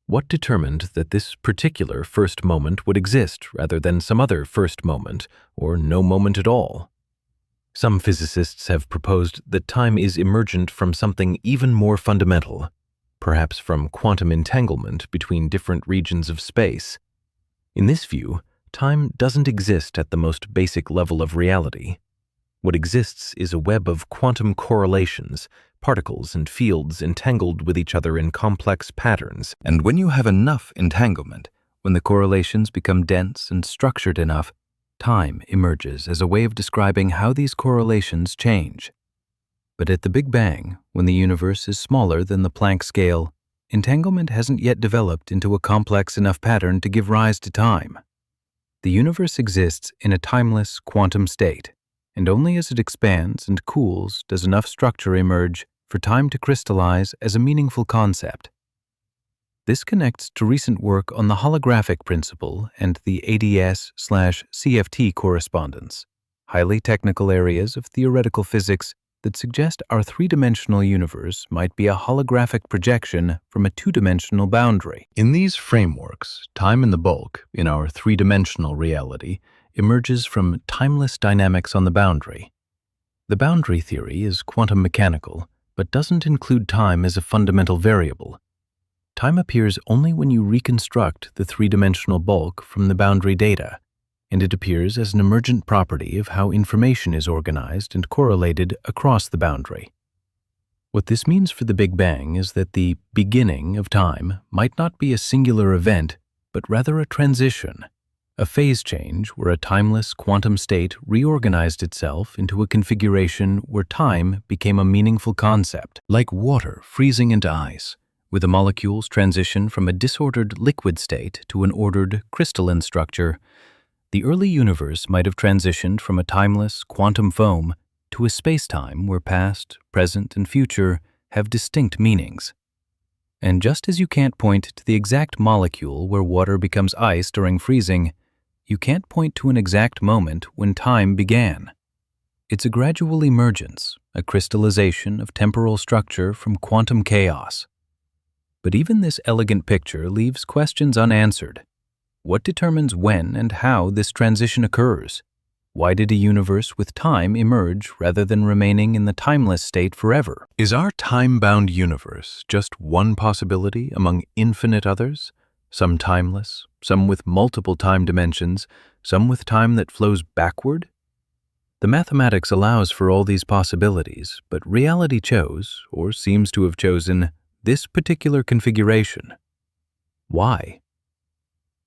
S1: What determined that this particular first moment would exist rather than some other first moment, or no moment at all? Some physicists have proposed that time is emergent from something even more fundamental, perhaps from quantum entanglement between different regions of space. In this view, time doesn't exist at the most basic level of reality. What exists is a web of quantum correlations, particles and fields entangled with each other in complex patterns. And when you have enough entanglement, when the correlations become dense and structured enough, time emerges as a way of describing how these correlations change. But at the Big Bang, when the universe is smaller than the Planck scale, entanglement hasn't yet developed into a complex enough pattern to give rise to time. The universe exists in a timeless quantum state, and only as it expands and cools does enough structure emerge for time to crystallize as a meaningful concept. This connects to recent work on the holographic principle and the ADS/CFT correspondence, highly technical areas of theoretical physics that suggest our three-dimensional universe might be a holographic projection from a two-dimensional boundary. In these frameworks, time in the bulk, in our three-dimensional reality, emerges from timeless dynamics on the boundary. The boundary theory is quantum mechanical, but doesn't include time as a fundamental variable. Time appears only when you reconstruct the three-dimensional bulk from the boundary data, and it appears as an emergent property of how information is organized and correlated across the boundary. What this means for the Big Bang is that the beginning of time might not be a singular event, but rather a transition, a phase change where a timeless quantum state reorganized itself into a configuration where time became a meaningful concept, like water freezing into ice, where the molecules transition from a disordered liquid state to an ordered crystalline structure. The early universe might have transitioned from a timeless quantum foam to a space-time where past, present, and future have distinct meanings. And just as you can't point to the exact molecule where water becomes ice during freezing, you can't point to an exact moment when time began. It's a gradual emergence, a crystallization of temporal structure from quantum chaos. But even this elegant picture leaves questions unanswered. What determines when and how this transition occurs? Why did a universe with time emerge rather than remaining in the timeless state forever? Is our time-bound universe just one possibility among infinite others? Some timeless, some with multiple time dimensions, some with time that flows backward? The mathematics allows for all these possibilities, but reality chose, or seems to have chosen, this particular configuration. Why?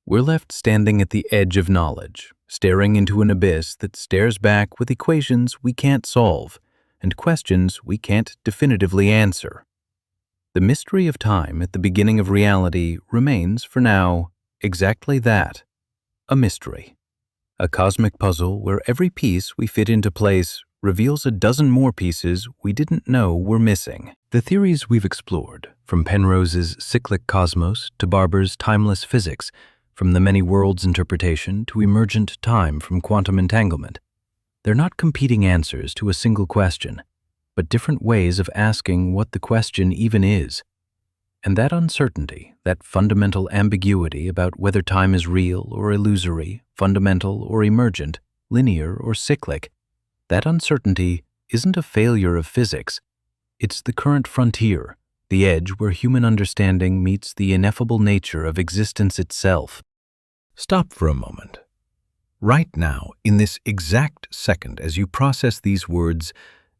S1: We're left standing at the edge of knowledge, staring into an abyss that stares back with equations we can't solve and questions we can't definitively answer. The mystery of time at the beginning of reality remains, for now, exactly that, a mystery. A cosmic puzzle where every piece we fit into place reveals a dozen more pieces we didn't know were missing. The theories we've explored, from Penrose's cyclic cosmos to Barber's timeless physics, from the many worlds interpretation to emergent time from quantum entanglement, they're not competing answers to a single question, but different ways of asking what the question even is. And that uncertainty, that fundamental ambiguity about whether time is real or illusory, fundamental or emergent, linear or cyclic, that uncertainty isn't a failure of physics. It's the current frontier, the edge where human understanding meets the ineffable nature of existence itself. Stop for a moment. Right now, in this exact second, as you process these words,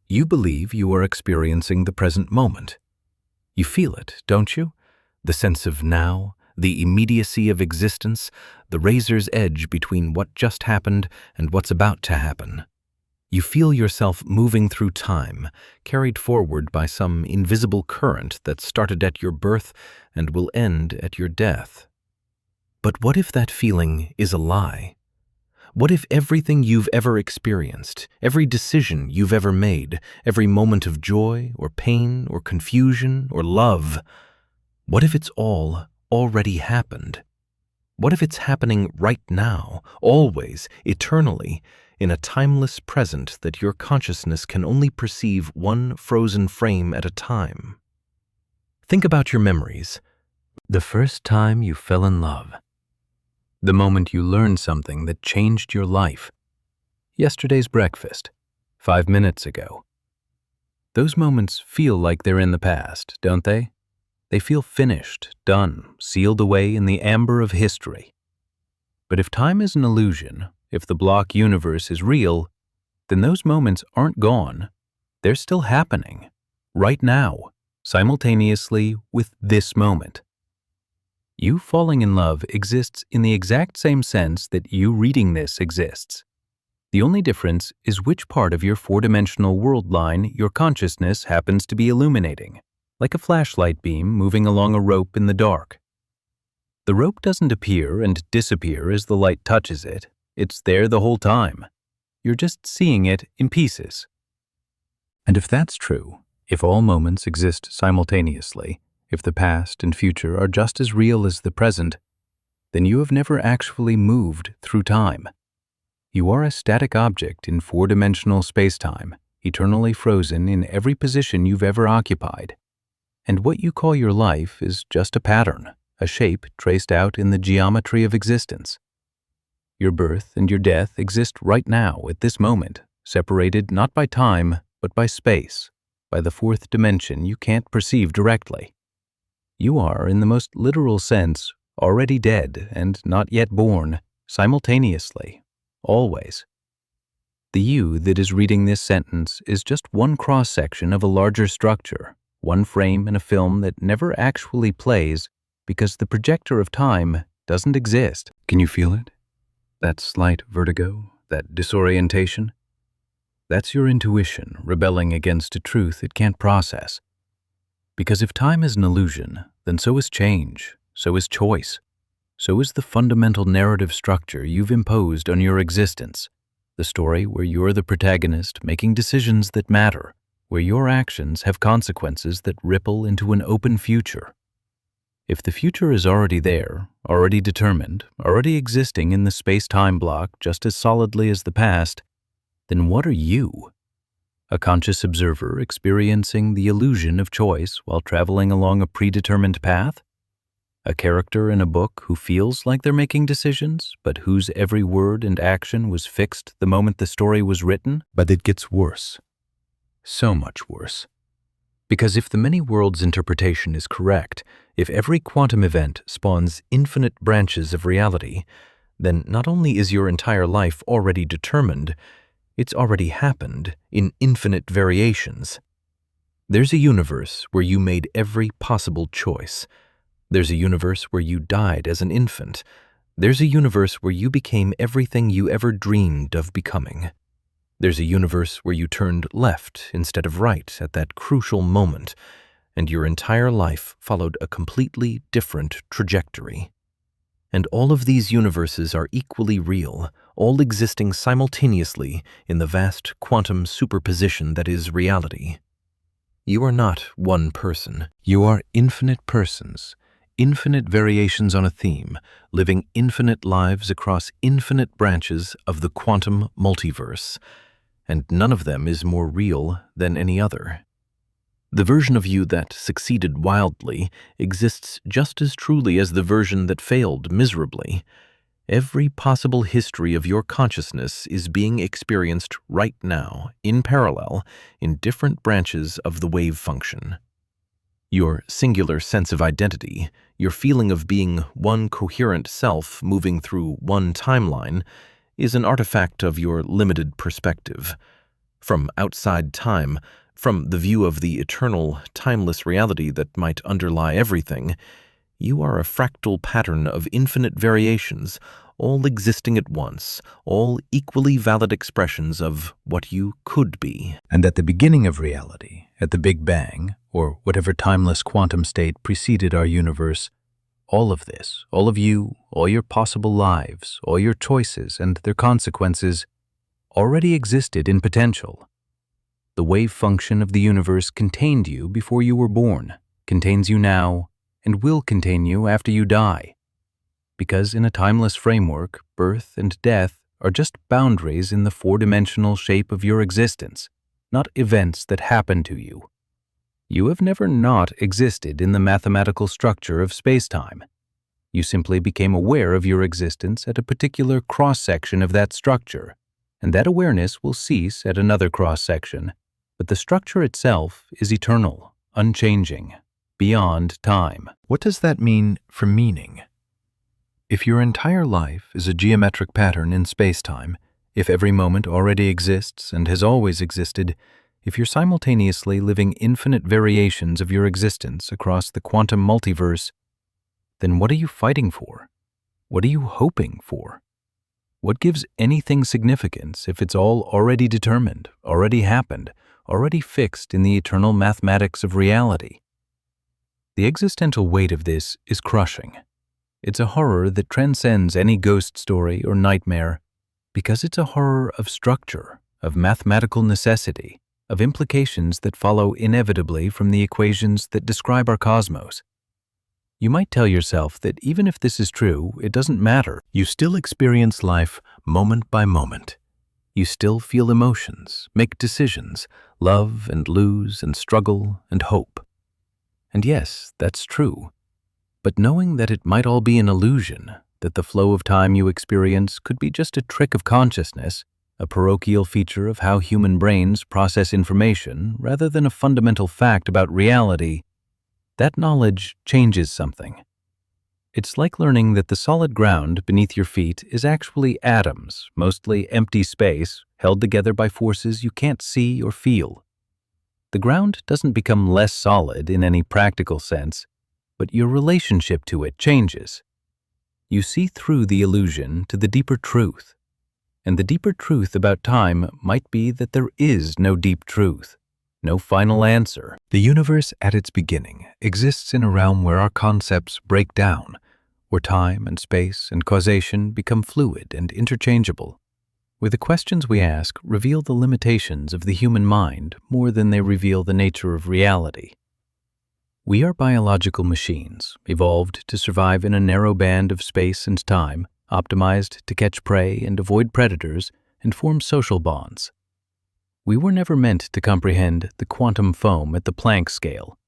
S1: you believe you are experiencing the present moment. You feel it, don't you? The sense of now, the immediacy of existence, the razor's edge between what just happened and what's about to happen. You feel yourself moving through time, carried forward by some invisible current that started at your birth and will end at your death. But what if that feeling is a lie? What if everything you've ever experienced, every decision you've ever made, every moment of joy or pain or confusion or love, what if it's all already happened? What if it's happening right now, always, eternally, in a timeless present that your consciousness can only perceive one frozen frame at a time? Think about your memories. The first time you fell in love. The moment you learned something that changed your life. Yesterday's breakfast. 5 minutes ago. Those moments feel like they're in the past, don't they? They feel finished, done, sealed away in the amber of history. But if time is an illusion, if the block universe is real, then those moments aren't gone. They're still happening, right now, simultaneously with this moment. You falling in love exists in the exact same sense that you reading this exists. The only difference is which part of your four-dimensional world line your consciousness happens to be illuminating, like a flashlight beam moving along a rope in the dark. The rope doesn't appear and disappear as the light touches it. It's there the whole time. You're just seeing it in pieces. And if that's true, if all moments exist simultaneously, if the past and future are just as real as the present, then you have never actually moved through time. You are a static object in four-dimensional space-time, eternally frozen in every position you've ever occupied. And what you call your life is just a pattern, a shape traced out in the geometry of existence. Your birth and your death exist right now at this moment, separated not by time, but by space, by the fourth dimension you can't perceive directly. You are, in the most literal sense, already dead and not yet born, simultaneously, always. The you that is reading this sentence is just one cross-section of a larger structure, one frame in a film that never actually plays because the projector of time doesn't exist. Can you feel it? That slight vertigo, that disorientation? That's your intuition rebelling against a truth it can't process. Because if time is an illusion, then so is change, so is choice, so is the fundamental narrative structure you've imposed on your existence, the story where you're the protagonist making decisions that matter, where your actions have consequences that ripple into an open future. If the future is already there, already determined, already existing in the space-time block just as solidly as the past, then what are you? A conscious observer experiencing the illusion of choice while traveling along a predetermined path? A character in a book who feels like they're making decisions, but whose every word and action was fixed the moment the story was written? But it gets worse. So much worse. Because if the many worlds interpretation is correct, if every quantum event spawns infinite branches of reality, then not only is your entire life already determined, it's already happened in infinite variations. There's a universe where you made every possible choice. There's a universe where you died as an infant. There's a universe where you became everything you ever dreamed of becoming. There's a universe where you turned left instead of right at that crucial moment, and your entire life followed a completely different trajectory. And all of these universes are equally real, all existing simultaneously in the vast quantum superposition that is reality. You are not one person. You are infinite persons, infinite variations on a theme, living infinite lives across infinite branches of the quantum multiverse, and none of them is more real than any other. The version of you that succeeded wildly exists just as truly as the version that failed miserably. Every possible history of your consciousness is being experienced right now, in parallel, in different branches of the wave function. Your singular sense of identity, your feeling of being one coherent self moving through one timeline, is an artifact of your limited perspective. From outside time, from the view of the eternal, timeless reality that might underlie everything, you are a fractal pattern of infinite variations, all existing at once, all equally valid expressions of what you could be. And at the beginning of reality, at the Big Bang, or whatever timeless quantum state preceded our universe, all of this, all of you, all your possible lives, all your choices and their consequences already existed in potential. The wave function of the universe contained you before you were born, contains you now, and will contain you after you die. Because in a timeless framework, birth and death are just boundaries in the four-dimensional shape of your existence, not events that happen to you. You have never not existed in the mathematical structure of space-time. You simply became aware of your existence at a particular cross-section of that structure, and that awareness will cease at another cross-section. But the structure itself is eternal, unchanging, beyond time.
S2: What does that mean for meaning? If your entire life is a geometric pattern in space-time, if every moment already exists and has always existed, if you're simultaneously living infinite variations of your existence across the quantum multiverse, then what are you fighting for? What are you hoping for? What gives anything significance if it's all already determined, already happened, already fixed in the eternal mathematics of reality? The existential weight of this is crushing. It's a horror that transcends any ghost story or nightmare, because it's a horror of structure, of mathematical necessity, of implications that follow inevitably from the equations that describe our cosmos. You might tell yourself that even if this is true, it doesn't matter. You still experience life moment by moment. You still feel emotions, make decisions, love and lose and struggle and hope. And yes, that's true. But knowing that it might all be an illusion, that the flow of time you experience could be just a trick of consciousness, a parochial feature of how human brains process information rather than a fundamental fact about reality, that knowledge changes something. It's like learning that the solid ground beneath your feet is actually atoms, mostly empty space, held together by forces you can't see or feel. The ground doesn't become less solid in any practical sense, but your relationship to it changes. You see through the illusion to the deeper truth. And the deeper truth about time might be that there is no deep truth, no final answer. The universe at its beginning exists in a realm where our concepts break down, where time and space and causation become fluid and interchangeable, where the questions we ask reveal the limitations of the human mind more than they reveal the nature of reality. We are biological machines, evolved to survive in a narrow band of space and time, optimized to catch prey and avoid predators and form social bonds. We were never meant to comprehend the quantum foam at the Planck scale.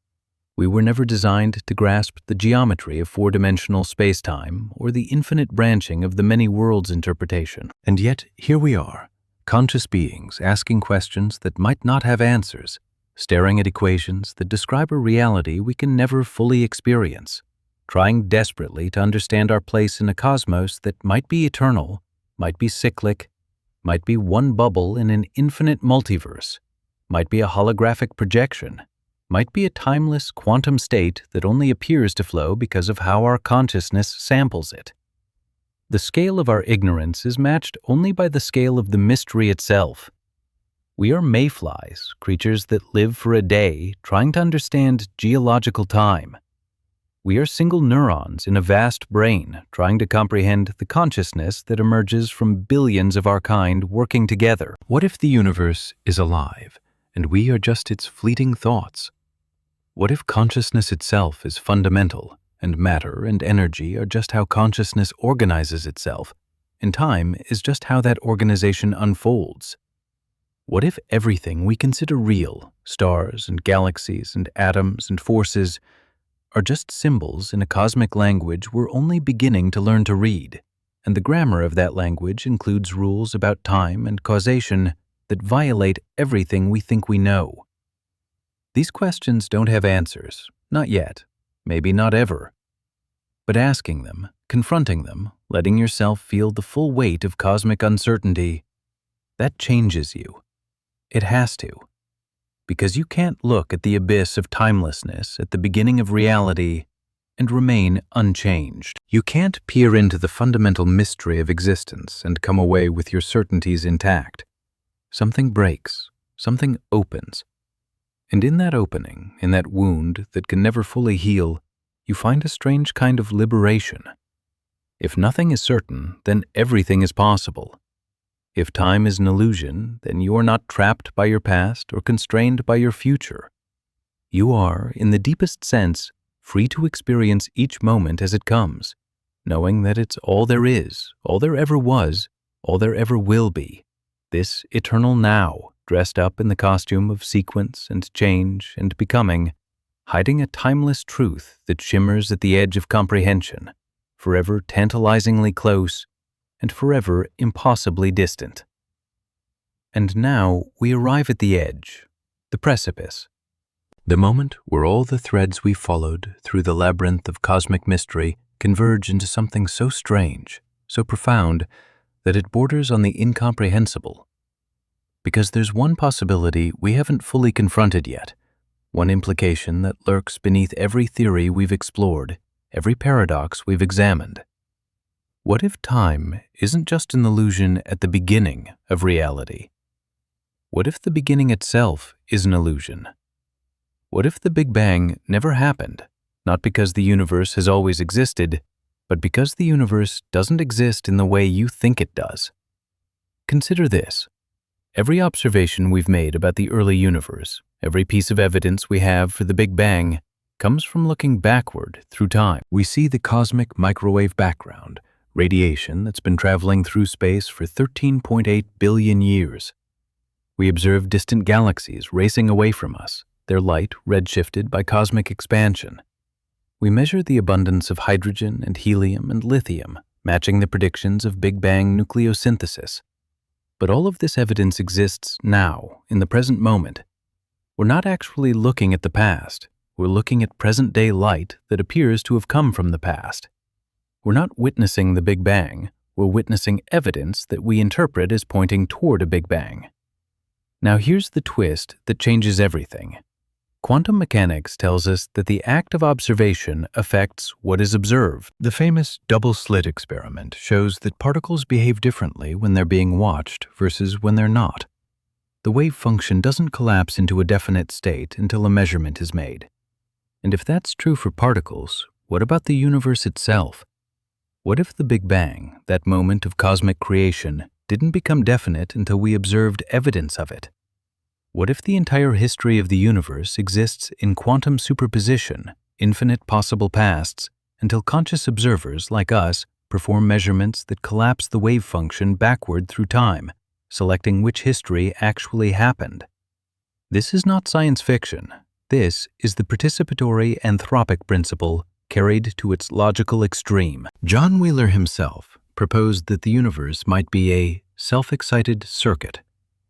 S2: We were never designed to grasp the geometry of four-dimensional space-time or the infinite branching of the many worlds interpretation. And yet, here we are, conscious beings asking questions that might not have answers, staring at equations that describe a reality we can never fully experience, trying desperately to understand our place in a cosmos that might be eternal, might be cyclic, might be one bubble in an infinite multiverse, might be a holographic projection, might be a timeless quantum state that only appears to flow because of how our consciousness samples it. The scale of our ignorance is matched only by the scale of the mystery itself. We are mayflies, creatures that live for a day trying to understand geological time. We are single neurons in a vast brain trying to comprehend the consciousness that emerges from billions of our kind working together. What if the universe is alive and we are just its fleeting thoughts? What if consciousness itself is fundamental and matter and energy are just how consciousness organizes itself, and time is just how that organization unfolds? What if everything we consider real, stars and galaxies and atoms and forces, are just symbols in a cosmic language we're only beginning to learn to read, and the grammar of that language includes rules about time and causation that violate everything we think we know? These questions don't have answers, not yet, maybe not ever. But asking them, confronting them, letting yourself feel the full weight of cosmic uncertainty, that changes you. It has to. Because you can't look at the abyss of timelessness at the beginning of reality and remain unchanged. You can't peer into the fundamental mystery of existence and come away with your certainties intact. Something breaks, something opens. And in that opening, in that wound that can never fully heal, you find a strange kind of liberation. If nothing is certain, then everything is possible. If time is an illusion, then you are not trapped by your past or constrained by your future. You are, in the deepest sense, free to experience each moment as it comes, knowing that it's all there is, all there ever was, all there ever will be, this eternal now, dressed up in the costume of sequence and change and becoming, hiding a timeless truth that shimmers at the edge of comprehension, forever tantalizingly close, and forever impossibly distant. And now we arrive at the edge, the precipice.
S1: The moment where all the threads we followed through the labyrinth of cosmic mystery converge into something so strange, so profound, that it borders on the incomprehensible. Because there's one possibility we haven't fully confronted yet, one implication that lurks beneath every theory we've explored, every paradox we've examined. What if time isn't just an illusion at the beginning of reality? What if the beginning itself is an illusion? What if the Big Bang never happened, not because the universe has always existed, but because the universe doesn't exist in the way you think it does? Consider this. Every observation we've made about the early universe, every piece of evidence we have for the Big Bang, comes from looking backward through time. We see the cosmic microwave background, radiation that's been traveling through space for 13.8 billion years. We observe distant galaxies racing away from us, their light redshifted by cosmic expansion. We measure the abundance of hydrogen and helium and lithium, matching the predictions of Big Bang nucleosynthesis. But all of this evidence exists now, in the present moment. We're not actually looking at the past. We're looking at present-day light that appears to have come from the past. We're not witnessing the Big Bang. We're witnessing evidence that we interpret as pointing toward a Big Bang. Now here's the twist that changes everything. Quantum mechanics tells us that the act of observation affects what is observed. The famous double-slit experiment shows that particles behave differently when they're being watched versus when they're not. The wave function doesn't collapse into a definite state until a measurement is made. And if that's true for particles, what about the universe itself? What if the Big Bang, that moment of cosmic creation, didn't become definite until we observed evidence of it? What if the entire history of the universe exists in quantum superposition, infinite possible pasts, until conscious observers like us perform measurements that collapse the wave function backward through time, selecting which history actually happened? This is not science fiction. This is the participatory anthropic principle carried to its logical extreme. John Wheeler himself proposed that the universe might be a self-excited circuit,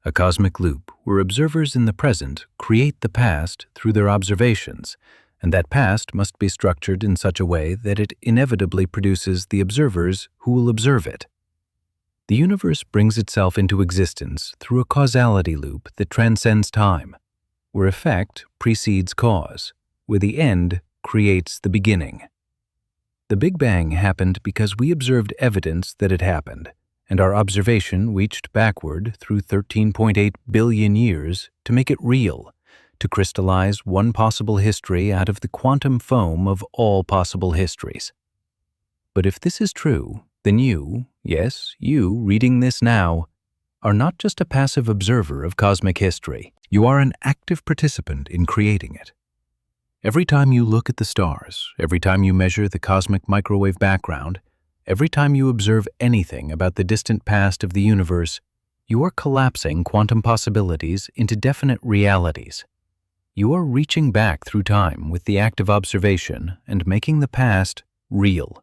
S1: a cosmic loop where observers in the present create the past through their observations, and that past must be structured in such a way that it inevitably produces the observers who will observe it. The universe brings itself into existence through a causality loop that transcends time, where effect precedes cause, where the end creates the beginning. The Big Bang happened because we observed evidence that it happened, and our observation reached backward through 13.8 billion years to make it real, to crystallize one possible history out of the quantum foam of all possible histories. But if this is true, then you, yes, you reading this now, are not just a passive observer of cosmic history. You are an active participant in creating it. Every time you look at the stars, every time you measure the cosmic microwave background, every time you observe anything about the distant past of the universe, you are collapsing quantum possibilities into definite realities. You are reaching back through time with the act of observation and making the past real.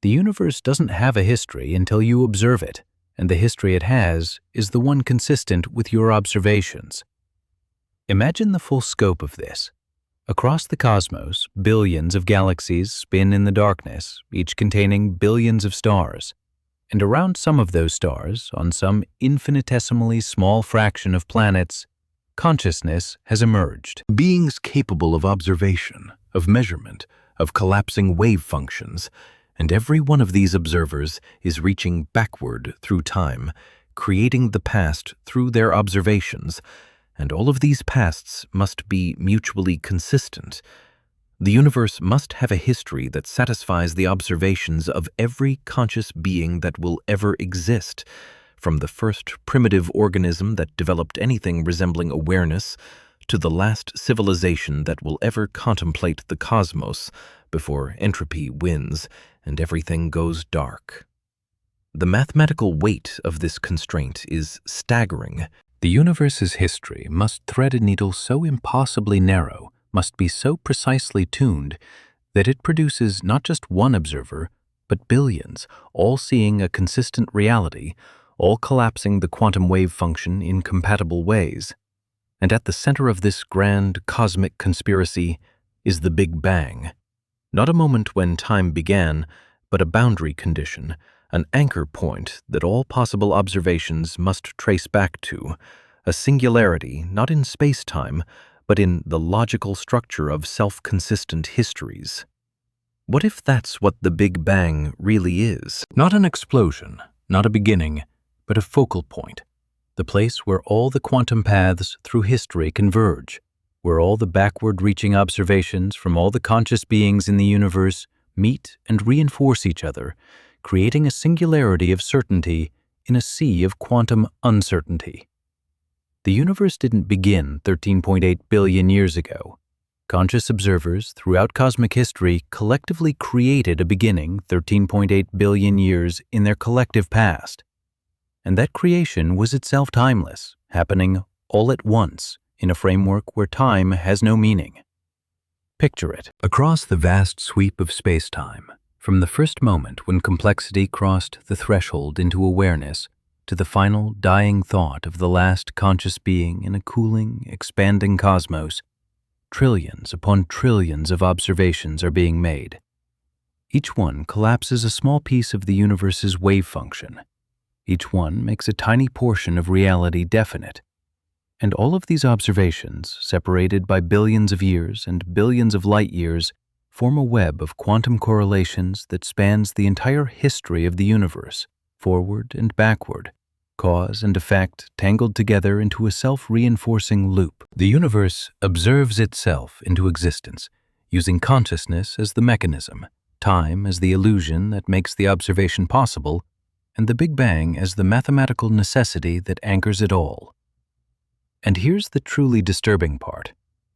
S1: The universe doesn't have a history until you observe it, and the history it has is the one consistent with your observations. Imagine the full scope of this. Across the cosmos, billions of galaxies spin in the darkness, each containing billions of stars. And around some of those stars, on some infinitesimally small fraction of planets, consciousness has emerged.
S2: Beings capable of observation, of measurement, of collapsing wave functions, and every one of these observers is reaching backward through time, creating the past through their observations, and all of these pasts must be mutually consistent. The universe must have a history that satisfies the observations of every conscious being that will ever exist, from the first primitive organism that developed anything resembling awareness to the last civilization that will ever contemplate the cosmos before entropy wins and everything goes dark. The mathematical weight of this constraint is staggering.
S1: The universe's history must thread a needle so impossibly narrow, must be so precisely tuned, that it produces not just one observer, but billions, all seeing a consistent reality, all collapsing the quantum wave function in compatible ways.
S2: And at the center of this grand cosmic conspiracy is the Big Bang. Not a moment when time began, but a boundary condition, an anchor point that all possible observations must trace back to, a singularity not in space-time, but in the logical structure of self-consistent histories. What if that's what the Big Bang really is?
S1: Not an explosion, not a beginning, but a focal point, the place where all the quantum paths through history converge, where all the backward-reaching observations from all the conscious beings in the universe meet and reinforce each other, creating a singularity of certainty in a sea of quantum uncertainty. The universe didn't begin 13.8 billion years ago. Conscious observers throughout cosmic history collectively created a beginning 13.8 billion years in their collective past. And that creation was itself timeless, happening all at once in a framework where time has no meaning. Picture it. Across the vast sweep of space-time, from the first moment when complexity crossed the threshold into awareness to the final dying thought of the last conscious being in a cooling, expanding cosmos, trillions upon trillions of observations are being made. Each one collapses a small piece of the universe's wave function. Each one makes a tiny portion of reality definite. And all of these observations, separated by billions of years and billions of light years, form a web of quantum correlations that spans the entire history of the universe, forward and backward, cause and effect tangled together into a self-reinforcing loop. The universe observes itself into existence, using consciousness as the mechanism, time as the illusion that makes the observation possible, and the Big Bang as the mathematical necessity that anchors it all. And here's the truly disturbing part.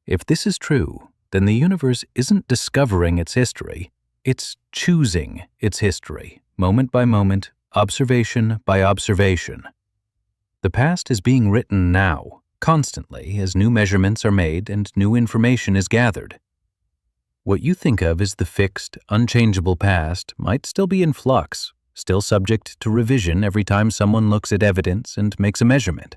S1: If this is true, then the universe isn't discovering its history, it's choosing its history, moment by moment, observation by observation. The past is being written now, constantly, as new measurements are made and new information is gathered. What you think of as the fixed, unchangeable past might still be in flux, still subject to revision every time someone looks at evidence and makes a measurement.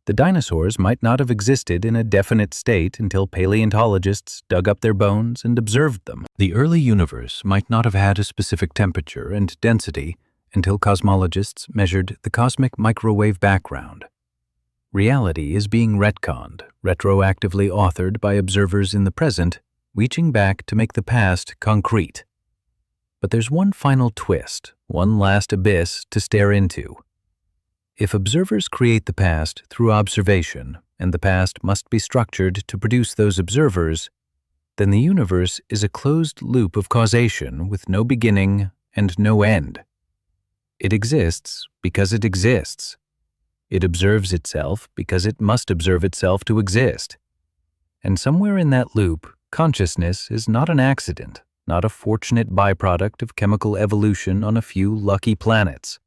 S1: The dinosaurs might not have existed in a definite state until paleontologists dug up their bones and observed them. The early universe might not have had a specific temperature and density until cosmologists measured the cosmic microwave background. Reality is being retconned, retroactively authored by observers in the present, reaching back to make the past concrete. But there's one final twist, one last abyss to stare into. If observers create the past through observation, and the past must be structured to produce those observers, then the universe is a closed loop of causation with no beginning and no end. It exists because it exists. It observes itself because it must observe itself to exist. And somewhere in that loop, consciousness is not an accident, not a fortunate byproduct of chemical evolution on a few lucky planets.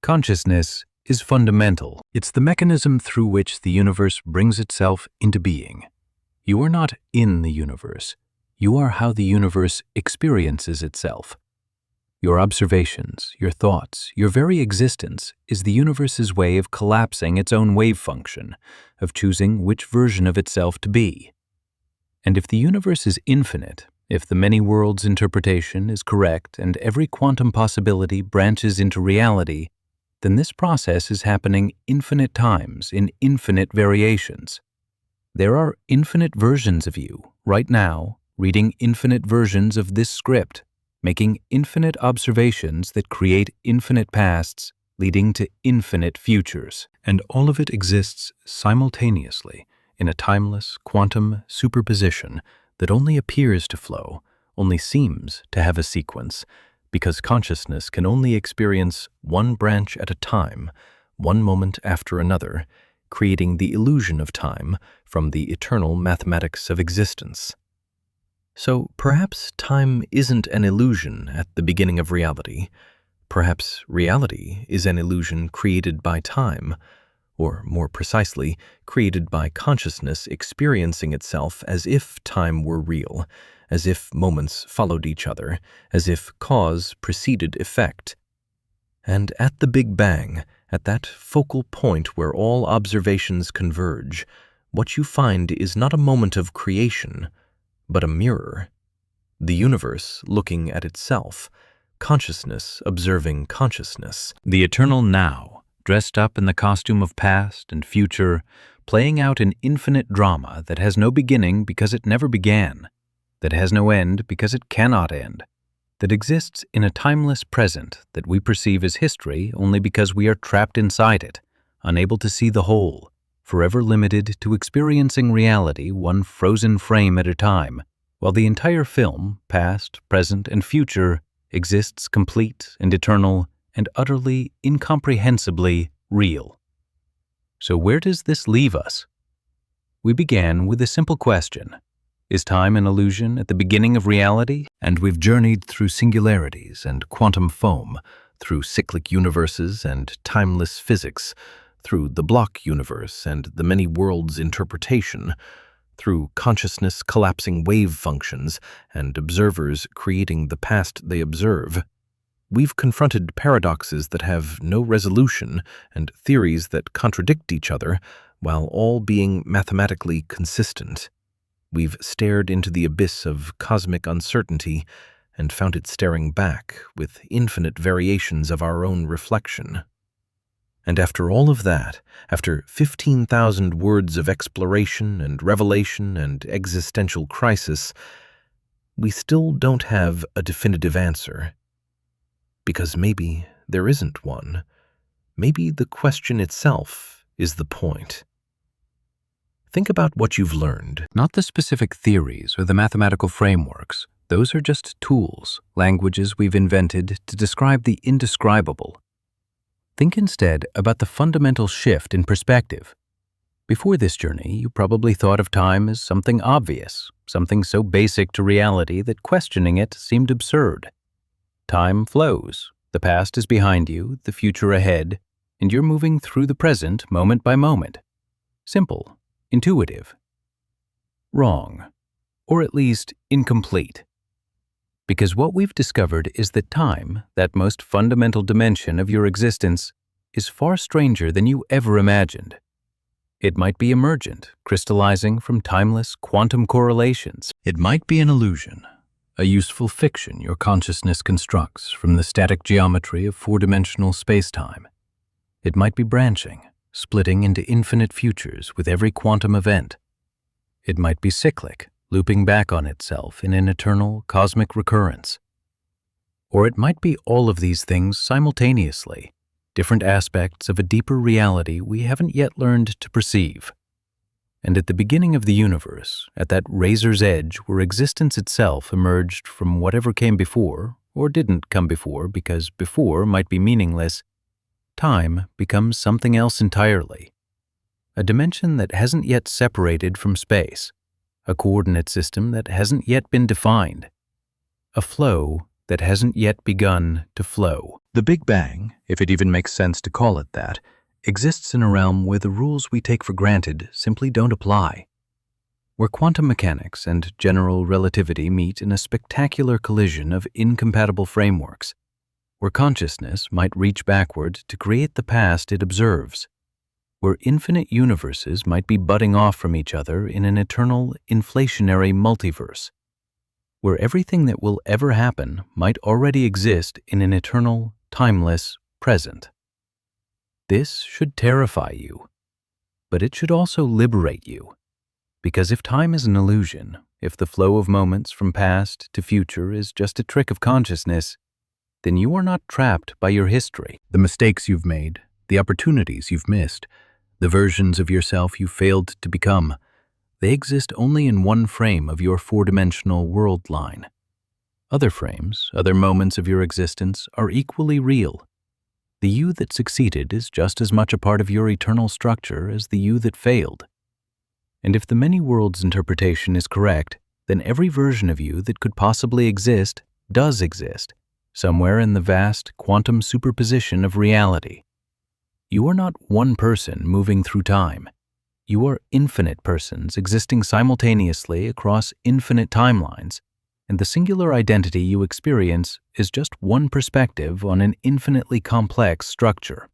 S1: Consciousness is fundamental. It's the mechanism through which the universe brings itself into being. You are not in the universe. You are how the universe experiences itself. Your observations, your thoughts, your very existence is the universe's way of collapsing its own wave function, of choosing which version of itself to be. And if the universe is infinite, if the many worlds interpretation is correct and every quantum possibility branches into reality, then this process is happening infinite times in infinite variations. There are infinite versions of you, right now, reading infinite versions of this script, making infinite observations that create infinite pasts, leading to infinite futures. And all of it exists simultaneously in a timeless quantum superposition that only appears to flow, only seems to have a sequence, because consciousness can only experience one branch at a time, one moment after another, creating the illusion of time from the eternal mathematics of existence. So perhaps time isn't an illusion at the beginning of reality. Perhaps reality is an illusion created by time, or more precisely, created by consciousness experiencing itself as if time were real, as if moments followed each other, as if cause preceded effect.
S2: And at the Big Bang, at that focal point where all observations converge, what you find is not a moment of creation, but a mirror. The universe looking at itself, consciousness observing consciousness.
S1: The eternal now, dressed up in the costume of past and future, playing out an infinite drama that has no beginning because it never began, that has no end because it cannot end, that exists in a timeless present that we perceive as history only because we are trapped inside it, unable to see the whole, forever limited to experiencing reality one frozen frame at a time, while the entire film, past, present, and future, exists complete and eternal and utterly, incomprehensibly real. So where does this leave us? We began with a simple question. Is time an illusion at the beginning of reality?
S2: And we've journeyed through singularities and quantum foam, through cyclic universes and timeless physics, through the block universe and the many worlds interpretation, through consciousness collapsing wave functions and observers creating the past they observe. We've confronted paradoxes that have no resolution and theories that contradict each other while all being mathematically consistent. We've stared into the abyss of cosmic uncertainty and found it staring back with infinite variations of our own reflection. And after all of that, after 15,000 words of exploration and revelation and existential crisis, we still don't have a definitive answer. Because maybe there isn't one. Maybe the question itself is the point. Think about what you've learned.
S1: Not the specific theories or the mathematical frameworks. Those are just tools, languages we've invented to describe the indescribable. Think instead about the fundamental shift in perspective. Before this journey, you probably thought of time as something obvious, something so basic to reality that questioning it seemed absurd. Time flows. The past is behind you, the future ahead, and you're moving through the present moment by moment. Simple. Intuitive. Wrong, or at least incomplete. Because what we've discovered is that time, that most fundamental dimension of your existence, is far stranger than you ever imagined. It might be emergent, crystallizing from timeless quantum correlations. It might be an illusion, a useful fiction your consciousness constructs from the static geometry of four-dimensional space-time. It might be branching, splitting into infinite futures with every quantum event. It might be cyclic, looping back on itself in an eternal cosmic recurrence. Or it might be all of these things simultaneously, different aspects of a deeper reality we haven't yet learned to perceive. And at the beginning of the universe, at that razor's edge where existence itself emerged from whatever came before, or didn't come before because before might be meaningless, time becomes something else entirely. A dimension that hasn't yet separated from space, a coordinate system that hasn't yet been defined, a flow that hasn't yet begun to flow. The Big Bang, if it even makes sense to call it that, exists in a realm where the rules we take for granted simply don't apply, where quantum mechanics and general relativity meet in a spectacular collision of incompatible frameworks, where consciousness might reach backward to create the past it observes, where infinite universes might be budding off from each other in an eternal, inflationary multiverse, where everything that will ever happen might already exist in an eternal, timeless present. This should terrify you, but it should also liberate you, because if time is an illusion, if the flow of moments from past to future is just a trick of consciousness, then you are not trapped by your history, the mistakes you've made, the opportunities you've missed, the versions of yourself you failed to become. They exist only in one frame of your four-dimensional world line. Other frames, other moments of your existence are equally real. The you that succeeded is just as much a part of your eternal structure as the you that failed. And if the many worlds interpretation is correct, then every version of you that could possibly exist does exist, somewhere in the vast quantum superposition of reality. You are not one person moving through time. You are infinite persons existing simultaneously across infinite timelines, and the singular identity you experience is just one perspective on an infinitely complex structure.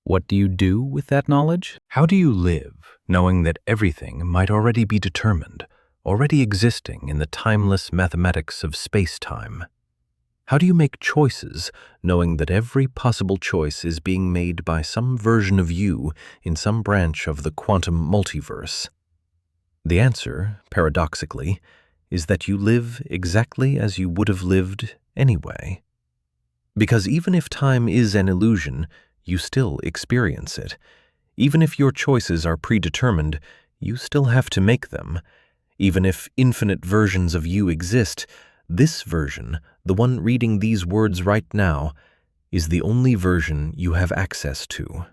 S1: What do you do with that knowledge? How do you live knowing that everything might already be determined, already existing in the timeless mathematics of space-time? How do you make choices knowing that every possible choice is being made by some version of you in some branch of the quantum multiverse? The answer, paradoxically, is that you live exactly as you would have lived anyway. Because even if time is an illusion, you still experience it. Even if your choices are predetermined, you still have to make them. Even if infinite versions of you exist, this version, the one reading these words right now, is the only version you have access to.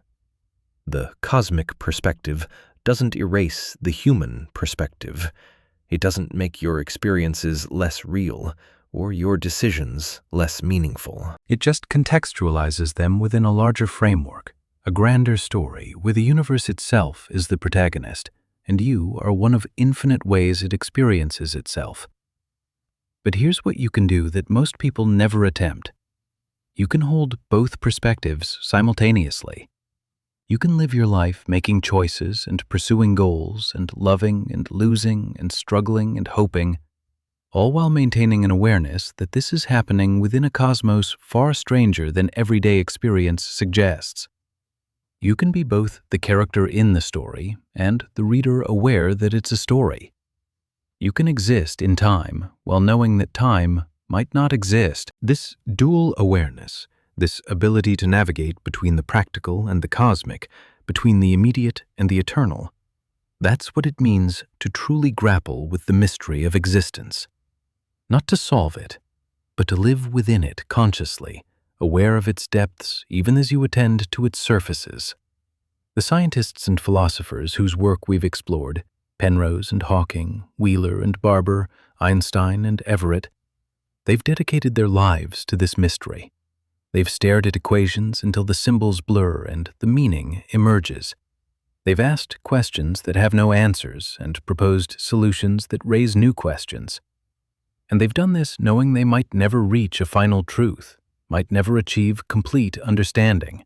S1: The cosmic perspective doesn't erase the human perspective. It doesn't make your experiences less real or your decisions less meaningful. It just contextualizes them within a larger framework, a grander story where the universe itself is the protagonist, and you are one of infinite ways it experiences itself. But here's what you can do that most people never attempt. You can hold both perspectives simultaneously. You can live your life making choices and pursuing goals and loving and losing and struggling and hoping, all while maintaining an awareness that this is happening within a cosmos far stranger than everyday experience suggests. You can be both the character in the story and the reader aware that it's a story. You can exist in time while knowing that time might not exist. This dual awareness, this ability to navigate between the practical and the cosmic, between the immediate and the eternal, that's what it means to truly grapple with the mystery of existence. Not to solve it, but to live within it consciously, aware of its depths even as you attend to its surfaces. The scientists and philosophers whose work we've explored, Penrose and Hawking, Wheeler and Barber, Einstein and Everett, they've dedicated their lives to this mystery. They've stared at equations until the symbols blur and the meaning emerges. They've asked questions that have no answers and proposed solutions that raise new questions. And they've done this knowing they might never reach a final truth, might never achieve complete understanding.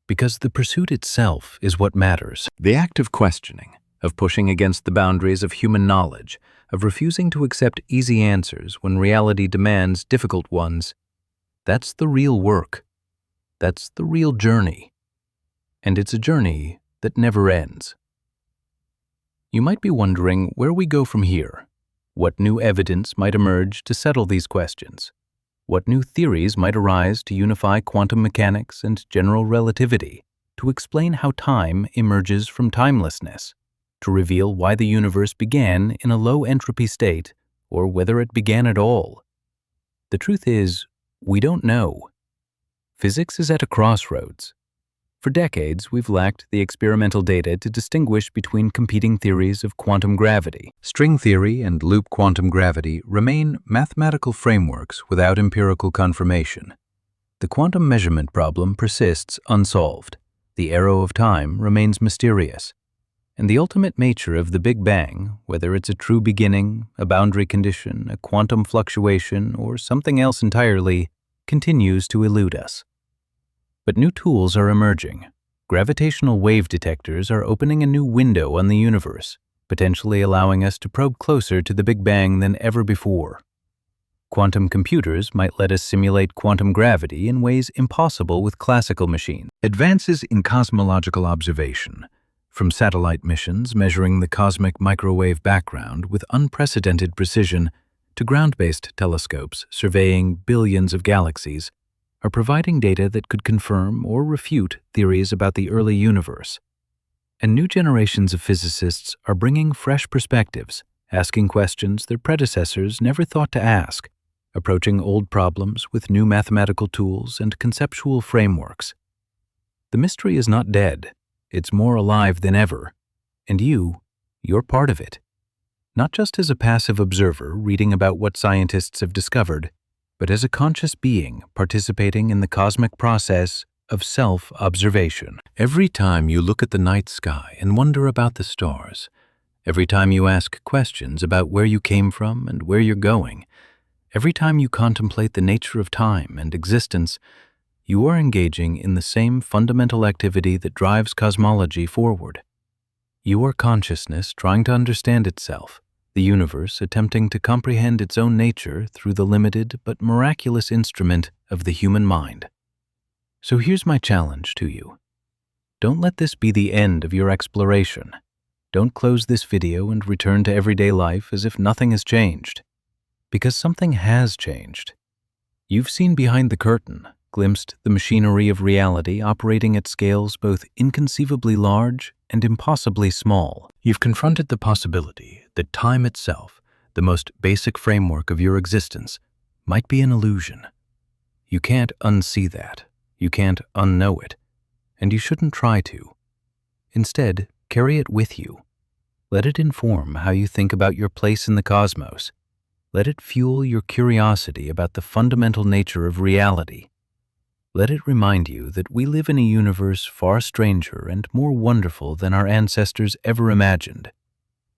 S1: Because the pursuit itself is what matters. The act of questioning, of pushing against the boundaries of human knowledge, of refusing to accept easy answers when reality demands difficult ones, that's the real work. That's the real journey. And it's a journey that never ends. You might be wondering where we go from here, what new evidence might emerge to settle these questions, what new theories might arise to unify quantum mechanics and general relativity, to explain how time emerges from timelessness, to reveal why the universe began in a low entropy state or whether it began at all. The truth is, we don't know. Physics is at a crossroads. For decades, we've lacked the experimental data to distinguish between competing theories of quantum gravity. String theory and loop quantum gravity remain mathematical frameworks without empirical confirmation. The quantum measurement problem persists unsolved. The arrow of time remains mysterious. And the ultimate nature of the Big Bang, whether it's a true beginning, a boundary condition, a quantum fluctuation, or something else entirely, continues to elude us. But new tools are emerging. Gravitational wave detectors are opening a new window on the universe, potentially allowing us to probe closer to the Big Bang than ever before. Quantum computers might let us simulate quantum gravity in ways impossible with classical machines. Advances in cosmological observation, from satellite missions measuring the cosmic microwave background with unprecedented precision to ground-based telescopes surveying billions of galaxies, are providing data that could confirm or refute theories about the early universe. And new generations of physicists are bringing fresh perspectives, asking questions their predecessors never thought to ask, approaching old problems with new mathematical tools and conceptual frameworks. The mystery is not dead. It's more alive than ever. And you're part of it. Not just as a passive observer reading about what scientists have discovered, but as a conscious being participating in the cosmic process of self-observation. Every time you look at the night sky and wonder about the stars, every time you ask questions about where you came from and where you're going, every time you contemplate the nature of time and existence, you are engaging in the same fundamental activity that drives cosmology forward. You are consciousness trying to understand itself, the universe attempting to comprehend its own nature through the limited but miraculous instrument of the human mind. So here's my challenge to you. Don't let this be the end of your exploration. Don't close this video and return to everyday life as if nothing has changed. Because something has changed. You've seen behind the curtain, glimpsed the machinery of reality operating at scales both inconceivably large and impossibly small. You've confronted the possibility that time itself, the most basic framework of your existence, might be an illusion. You can't unsee that. You can't unknow it. And you shouldn't try to. Instead, carry it with you. Let it inform how you think about your place in the cosmos. Let it fuel your curiosity about the fundamental nature of reality. Let it remind you that we live in a universe far stranger and more wonderful than our ancestors ever imagined,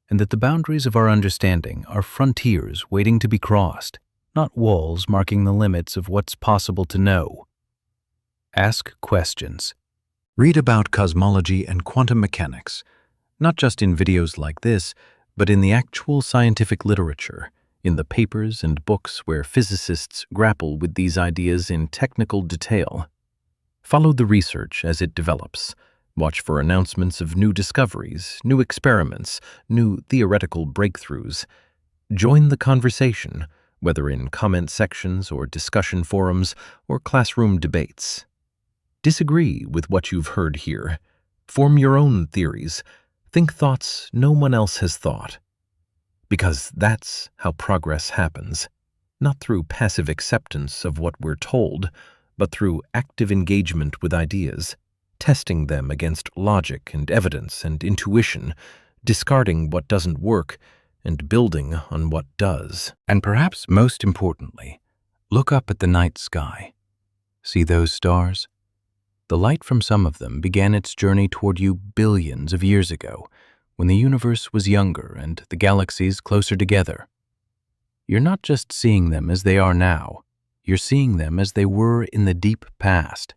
S1: and that the boundaries of our understanding are frontiers waiting to be crossed, not walls marking the limits of what's possible to know. Ask questions. Read about cosmology and quantum mechanics, not just in videos like this, but in the actual scientific literature, in the papers and books where physicists grapple with these ideas in technical detail. Follow the research as it develops. Watch for announcements of new discoveries, new experiments, new theoretical breakthroughs. Join the conversation, whether in comment sections or discussion forums or classroom debates. Disagree with what you've heard here. Form your own theories. Think thoughts no one else has thought. Because that's how progress happens, not through passive acceptance of what we're told, but through active engagement with ideas, testing them against logic and evidence and intuition, discarding what doesn't work and building on what does. And perhaps most importantly, look up at the night sky. See those stars? The light from some of them began its journey toward you billions of years ago, when the universe was younger and the galaxies closer together. You're not just seeing them as they are now, you're seeing them as they were in the deep past.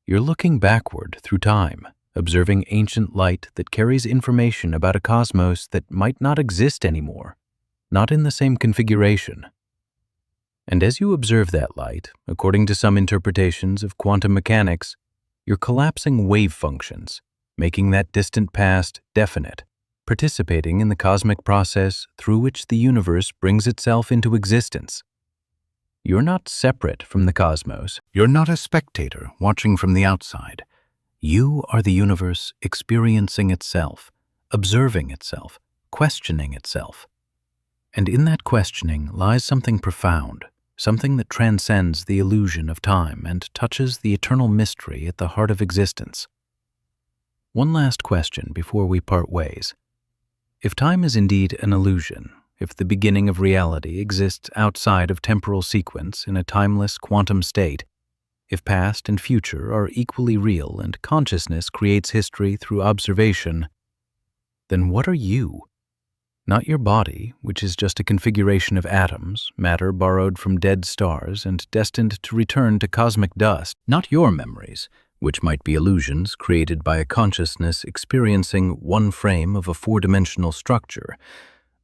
S1: You're looking backward through time, observing ancient light that carries information about a cosmos that might not exist anymore, not in the same configuration. And as you observe that light, according to some interpretations of quantum mechanics, you're collapsing wave functions, making that distant past definite, participating in the cosmic process through which the universe brings itself into existence. You're not separate from the cosmos. You're not a spectator watching from the outside. You are the universe experiencing itself, observing itself, questioning itself. And in that questioning lies something profound, something that transcends the illusion of time and touches the eternal mystery at the heart of existence. One last question before we part ways. If time is indeed an illusion, if the beginning of reality exists outside of temporal sequence in a timeless quantum state, if past and future are equally real and consciousness creates history through observation, then what are you? Not your body, which is just a configuration of atoms, matter borrowed from dead stars and destined to return to cosmic dust. Not your memories, which might be illusions created by a consciousness experiencing one frame of a four-dimensional structure.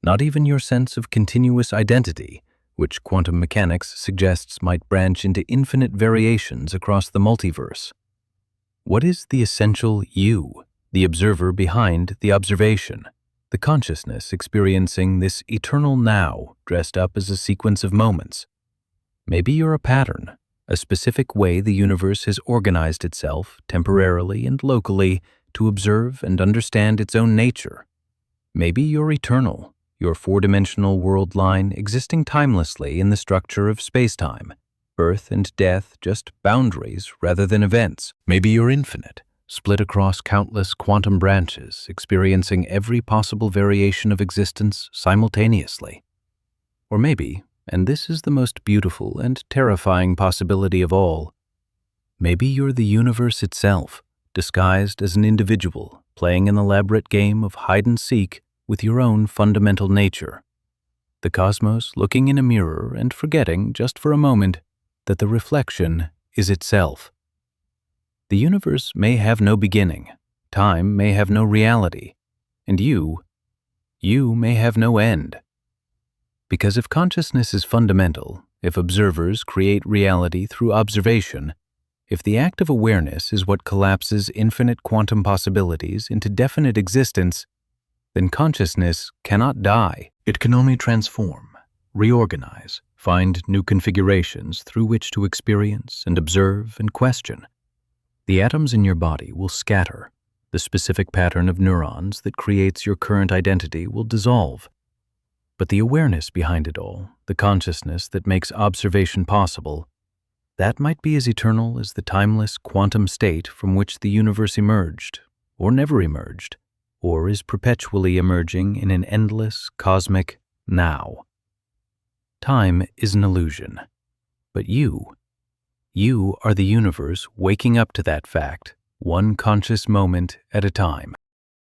S1: Not even your sense of continuous identity, which quantum mechanics suggests might branch into infinite variations across the multiverse. What is the essential you, the observer behind the observation, the consciousness experiencing this eternal now dressed up as a sequence of moments? Maybe you're a pattern, a specific way the universe has organized itself temporarily and locally to observe and understand its own nature. Maybe you're eternal, your four-dimensional world line existing timelessly in the structure of space-time, birth and death just boundaries rather than events. Maybe you're infinite, split across countless quantum branches, experiencing every possible variation of existence simultaneously. Or maybe, and this is the most beautiful and terrifying possibility of all, maybe you're the universe itself, disguised as an individual, playing an elaborate game of hide-and-seek with your own fundamental nature. The cosmos looking in a mirror and forgetting, just for a moment, that the reflection is itself. The universe may have no beginning, time may have no reality, and you may have no end. Because if consciousness is fundamental, if observers create reality through observation, if the act of awareness is what collapses infinite quantum possibilities into definite existence, then consciousness cannot die. It can only transform, reorganize, find new configurations through which to experience and observe and question. The atoms in your body will scatter. The specific pattern of neurons that creates your current identity will dissolve. But the awareness behind it all, the consciousness that makes observation possible, that might be as eternal as the timeless quantum state from which the universe emerged, or never emerged, or is perpetually emerging in an endless cosmic now. Time is an illusion, but you are the universe waking up to that fact, one conscious moment at a time.